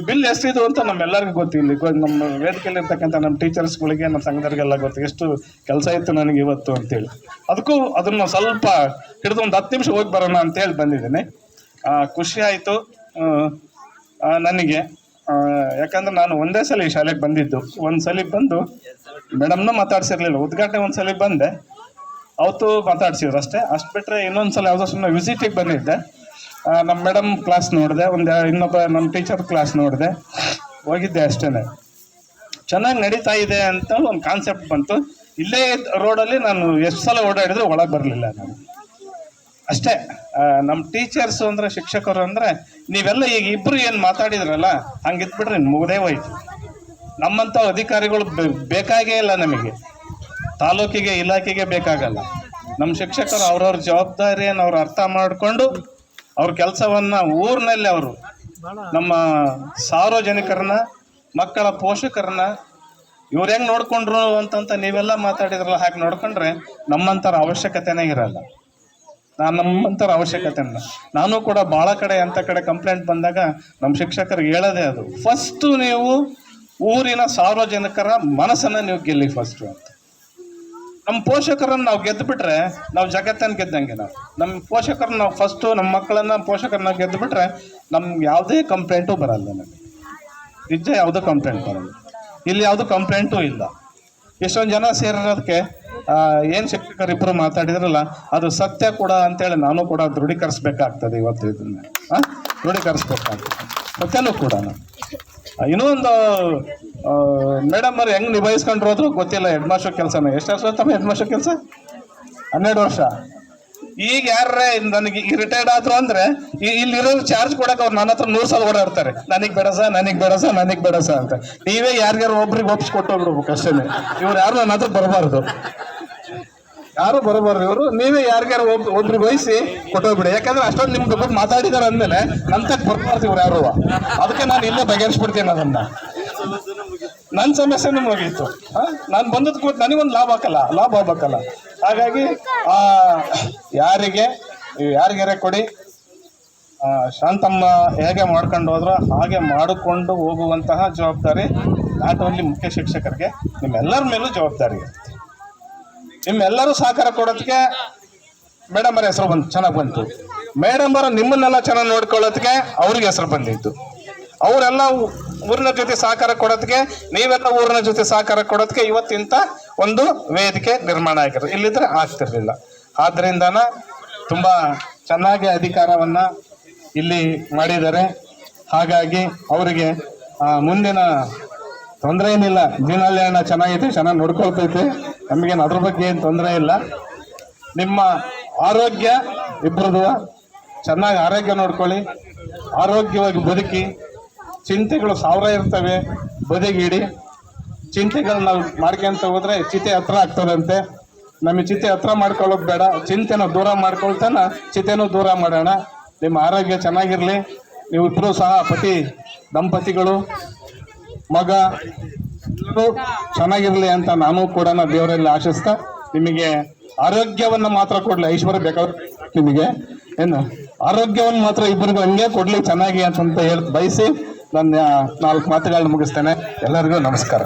ಬಿಲ್ ಎಷ್ಟಿದು ಅಂತ ನಮ್ಮೆಲ್ಲರಿಗೂ ಗೊತ್ತಿಲ್ಲ. ನಮ್ಮ ವೇದಿಕೆಯಲ್ಲಿ ಇರ್ತಕ್ಕಂಥ ನಮ್ಮ ಟೀಚರ್ಸ್ಗಳಿಗೆ, ನಮ್ಮ ಸಂಘದವ್ರಿಗೆಲ್ಲ ಗೊತ್ತು ಎಷ್ಟು ಕೆಲಸ ಇತ್ತು ನನಗೆ ಇವತ್ತು ಅಂತೇಳಿ. ಅದಕ್ಕೂ ಅದನ್ನು ಸ್ವಲ್ಪ ಹಿಡಿದು ಒಂದು 10 ನಿಮಿಷ ಹೋಗಿ ಬರೋಣ ಅಂತೇಳಿ ಬಂದಿದ್ದೀನಿ. ಖುಷಿ ಆಯಿತು ನನಗೆ. ಯಾಕಂದ್ರೆ ನಾನು ಒಂದೇ ಸಲ ಈ ಶಾಲೆಗೆ ಬಂದಿದ್ದು. ಒಂದು ಸಲ ಬಂದು ಮೇಡಮ್ನೂ ಮಾತಾಡ್ಸಿರ್ಲಿಲ್ಲ. ಉದ್ಘಾಟನೆ ಒಂದು ಸಲ ಬಂದೆ, ಅವತ್ತು ಮಾತಾಡ್ಸಿದ್ರು ಅಷ್ಟೇ. ಅಷ್ಟು ಬಿಟ್ಟರೆ ಇನ್ನೊಂದು ಸಲ ಯಾವುದೋ ಸುಮ್ಮನೆ ವಿಸಿಟಿಗೆ ಬಂದಿದ್ದೆ. ನಮ್ಮ ಮೇಡಮ್ ಕ್ಲಾಸ್ ನೋಡಿದೆ, ಇನ್ನೊಬ್ಬ ನಮ್ಮ ಟೀಚರ್ ಕ್ಲಾಸ್ ನೋಡಿದೆ, ಹೋಗಿದ್ದೆ ಅಷ್ಟೇ. ಚೆನ್ನಾಗಿ ನಡೀತಾ ಇದೆ ಅಂತ ಒಂದು ಕಾನ್ಸೆಪ್ಟ್ ಬಂತು. ಇಲ್ಲೇ ರೋಡಲ್ಲಿ ನಾನು ಎಷ್ಟು ಸಲ ಓಡಾಡಿದ್ರು ಒಳಗೆ ಬರಲಿಲ್ಲ ನಾನು ಅಷ್ಟೇ. ನಮ್ಮ ಟೀಚರ್ಸು ಅಂದರೆ, ಶಿಕ್ಷಕರು ಅಂದರೆ ನೀವೆಲ್ಲ ಈಗ ಇಬ್ಬರು ಏನು ಮಾತಾಡಿದ್ರಲ್ಲ ಹಂಗಿದ್ಬಿಟ್ರೆ ಮುಗ್ದೇ ಹೋಯ್ತು. ನಮ್ಮಂಥ ಅಧಿಕಾರಿಗಳು ಬೇಕಾಗೇ ಇಲ್ಲ ನಮಗೆ. ತಾಲೂಕಿಗೆ, ಇಲಾಖೆಗೆ ಬೇಕಾಗಲ್ಲ. ನಮ್ಮ ಶಿಕ್ಷಕರು ಅವ್ರವ್ರ ಜವಾಬ್ದಾರಿಯನ್ನು ಅವ್ರು ಅರ್ಥ ಮಾಡಿಕೊಂಡು ಅವ್ರ ಕೆಲಸವನ್ನ ಊರಿನಲ್ಲಿ ಅವರು ನಮ್ಮ ಸಾರ್ವಜನಿಕರನ್ನ, ಮಕ್ಕಳ ಪೋಷಕರನ್ನ ಇವ್ರು ಹೆಂಗೆ ನೋಡ್ಕೊಂಡ್ರು ಅಂತ ನೀವೆಲ್ಲ ಮಾತಾಡಿದ್ರಲ್ಲ, ಹಾಗೆ ನೋಡ್ಕೊಂಡ್ರೆ ನಮ್ಮಂತರ ಅವಶ್ಯಕತೆನೇ ಇರಲ್ಲ. ನಮ್ಮಂತರ ಅವಶ್ಯಕತೆ ಇಲ್ಲ. ನಾನು ಕೂಡ ಭಾಳ ಕಡೆ ಅಂತ ಕಡೆ ಕಂಪ್ಲೇಂಟ್ ಬಂದಾಗ ನಮ್ಮ ಶಿಕ್ಷಕರಿಗೆ ಹೇಳೋದೇ ಅದು, ಫಸ್ಟು ನೀವು ಊರಿನ ಸಾರ್ವಜನಿಕರ ಮನಸ್ಸನ್ನ ನೀವು ಗೆಲ್ಲಿ ಫಸ್ಟು ಅಂತ. ನಮ್ಮ ಪೋಷಕರನ್ನು ನಾವು ಗೆದ್ದು ಬಿಟ್ರೆ ನಾವು ಜಗತ್ತನ್ನು ಗೆದ್ದಂಗೆ. ನಮ್ಮ ಪೋಷಕರನ್ನ ನಾವು ಫಸ್ಟು, ನಮ್ಮ ಮಕ್ಕಳನ್ನ ಪೋಷಕರನ್ನ ಗೆದ್ದು ಬಿಟ್ರೆ ನಮ್ಗೆ ಯಾವುದೇ ಕಂಪ್ಲೇಂಟು ಬರಲ್ಲ. ನಮಗೆ ನಿಜ ಯಾವುದೂ ಕಂಪ್ಲೇಂಟ್ ಬರಲ್ಲ. ಇಲ್ಲಿ ಯಾವುದೂ ಕಂಪ್ಲೇಂಟು ಇಲ್ಲ. ಎಷ್ಟೊಂದು ಜನ ಸೇರಿರೋದಕ್ಕೆ ಏನು ಶಿಕ್ಷಕರಿಬ್ಬರು ಮಾತಾಡಿದ್ರಲ್ಲ ಅದು ಸತ್ಯ ಕೂಡ ಅಂತೇಳಿ ನಾನು ಕೂಡ ದೃಢೀಕರಿಸ್ಬೇಕಾಗ್ತದೆ. ಇವತ್ತು ಇದನ್ನ ದೃಢೀಕರಿಸ್ಬೇಕಾಗ್ತದೆ ಸತ್ಯನೂ ಕೂಡ. ಇನ್ನೊಂದು ಮೇಡಮ್ ಅವ್ರು ಹೆಂಗೆ ನಿಭಾಯಿಸ್ಕೊಂಡ್ರು ಹೋದ್ರು ಗೊತ್ತಿಲ್ಲ. ಹೆಡ್ ಮಾಸ್ಟರ್ ಕೆಲಸನ ಎಷ್ಟು ವರ್ಷ ತಮ್ಮ ಹೆಡ್ ಮಾಸ್ಟರ್ ಕೆಲಸ? 12 ವರ್ಷ. ಈಗ ಯಾರೇ ನನಗೆ ಈಗ ರಿಟೈರ್ಡ್ ಆದ್ರು ಅಂದ್ರೆ ಇಲ್ಲಿರೋ ಚಾರ್ಜ್ ಕೊಡಕ್ಕೆ ಅವ್ರು ನನ್ನ ಹತ್ರ 100 ಸಲ ಓಡಾಡ್ತಾರೆ, ನನಗೆ ಬೇಡಸ ನನಗೆ ಬೇಡಸ ನನಗೆ ಬೇಡಸ ಅಂತ. ನೀವೇ ಯಾರಿಗಾರು ಒಬ್ರಿಗೆ ಒಪ್ಪಿಸ್ಕೊಟ್ಟು ಹೋಗ್ಬಿಡ್ಬೇಕು ಅಷ್ಟೇ. ಇವ್ರು ಯಾರು ನನ್ನ ಹತ್ರ ಬರಬಾರ್ದು, ಯಾರು ಬರಬಾರ್ದು. ಇವರು ನೀವೇ ಯಾರಿಗಾರು ಒಬ್ರಿಗೆ ವಹಿಸಿ ಕೊಟ್ಟೋಗ್ಬಿಡಿ. ಯಾಕಂದ್ರೆ ಅಷ್ಟೊಂದು ನಿಮ್ ಬಗ್ಗೆ ಮಾತಾಡಿದಾರೆ ಅಂದ್ಮೇಲೆ ನಮ್ತಕ್ ಬರ್ಬಾರ್ದು ಇವ್ರು ಯಾರು. ಅದಕ್ಕೆ ನಾನು ಇಲ್ಲೇ ಬಗೆಹರಿಸ್ಬಿಡ್ತೀನಿ ಅದನ್ನ. ನನ್ನ ಸಮಸ್ಯೆನೂ ಮುಗೀತು. ನಾನು ಬಂದದ್ ಕೂತ್ ನನಗೊಂದು ಲಾಭ ಆಗ್ಬೇಕಲ್ಲ. ಹಾಗಾಗಿ ಯಾರಿಗಾರೆ ಕೊಡಿ. ಶಾಂತಮ್ಮ ಹೇಗೆ ಮಾಡ್ಕೊಂಡು ಹೋದ್ರು ಹಾಗೆ ಮಾಡಿಕೊಂಡು ಹೋಗುವಂತಹ ಜವಾಬ್ದಾರಿ ನಾಟ್ ಓನ್ಲಿ ಮುಖ್ಯ ಶಿಕ್ಷಕರಿಗೆ, ನಿಮ್ಮೆಲ್ಲರ ಮೇಲೂ ಜವಾಬ್ದಾರಿ ಇರುತ್ತೆ. ನಿಮ್ಮೆಲ್ಲರೂ ಸಹಕಾರ ಕೊಡೋದಕ್ಕೆ ಮೇಡಮ್ ಅವರ ಹೆಸರು ಚೆನ್ನಾಗಿ ಬಂತು. ಮೇಡಮ್ ಅವರು ನಿಮ್ಮನ್ನೆಲ್ಲ ಚೆನ್ನಾಗಿ ನೋಡ್ಕೊಳ್ಳೋದಕ್ಕೆ ಅವ್ರಿಗೆ ಹೆಸರು ಬಂದಿತ್ತು. ಅವರೆಲ್ಲ ಊರಿನ ಜೊತೆ ಸಹಕಾರ ಕೊಡೋದಕ್ಕೆ, ನೀವೆಲ್ಲ ಊರಿನ ಜೊತೆ ಸಹಕಾರ ಕೊಡೋದಕ್ಕೆ ಇವತ್ತಿಂತ ಒಂದು ವೇದಿಕೆ ನಿರ್ಮಾಣ ಆಗಿರೋದು. ಇಲ್ಲಿದ್ರೆ ಆಗ್ತಿರ್ಲಿಲ್ಲ. ಆದ್ರಿಂದನ ತುಂಬಾ ಚೆನ್ನಾಗಿ ಅಧಿಕಾರವನ್ನ ಇಲ್ಲಿ ಮಾಡಿದ್ದಾರೆ. ಹಾಗಾಗಿ ಅವರಿಗೆ ಮುಂದಿನ ತೊಂದರೆ ಏನಿಲ್ಲ. ಜೀವನದಲ್ಲಿ ಅಣ್ಣ ಚೆನ್ನಾಗೈತೆ, ಚೆನ್ನಾಗಿ ನೋಡ್ಕೊಳ್ತೈತೆ, ನಮಗೇನು ಅದ್ರ ಬಗ್ಗೆ ಏನು ತೊಂದರೆ ಇಲ್ಲ. ನಿಮ್ಮ ಆರೋಗ್ಯ ಇಬ್ಬರದು ಚೆನ್ನಾಗಿ ಆರೋಗ್ಯ ನೋಡ್ಕೊಳ್ಳಿ, ಆರೋಗ್ಯವಾಗಿ ಬದುಕಿ. ಚಿಂತೆಗಳು 1000 ಇರ್ತವೆ, ಬದಿಗಿಡಿ. ಚಿಂತೆಗಳು ನಾವು ಮಾಡ್ಕೊಂತ ಹೋದ್ರೆ ಚಿತೆ ಹತ್ರ ಆಗ್ತದಂತೆ. ನಮಗೆ ಚಿತೆ ಹತ್ರ ಮಾಡ್ಕೊಳ್ಳೋದು ಬೇಡ, ಚಿಂತೆನ ದೂರ ಮಾಡ್ಕೊಳ್ತಾನ ಚಿತೆನೂ ದೂರ ಮಾಡೋಣ. ನಿಮ್ಮ ಆರೋಗ್ಯ ಚೆನ್ನಾಗಿರ್ಲಿ. ನೀವು ಇಬ್ಬರು ಸಹ ಪತಿ ದಂಪತಿಗಳು, ಮಗ ಎಲ್ಲರೂ ಚೆನ್ನಾಗಿರ್ಲಿ ಅಂತ ನಾನು ಕೂಡ ದೇವರಲ್ಲಿ ಆಶಿಸ್ತಾ, ನಿಮಗೆ ಆರೋಗ್ಯವನ್ನ ಮಾತ್ರ ಕೊಡ್ಲಿ. ಐಶ್ವರ್ಯ ಬೇಕಾದ್ರೆ ನಿಮಗೆ ಏನು ಆರೋಗ್ಯವನ್ನು ಮಾತ್ರ ಇಬ್ಬರಿಗೂ ಹಂಗೆ ಕೊಡ್ಲಿ ಚೆನ್ನಾಗಿ ಅಂತ ಹೇಳಿ ಬಯಸಿ ನನ್ನ 4 ಮಾತುಗಳನ್ನ ಮುಗಿಸ್ತೇನೆ. ಎಲ್ಲರಿಗೂ ನಮಸ್ಕಾರ.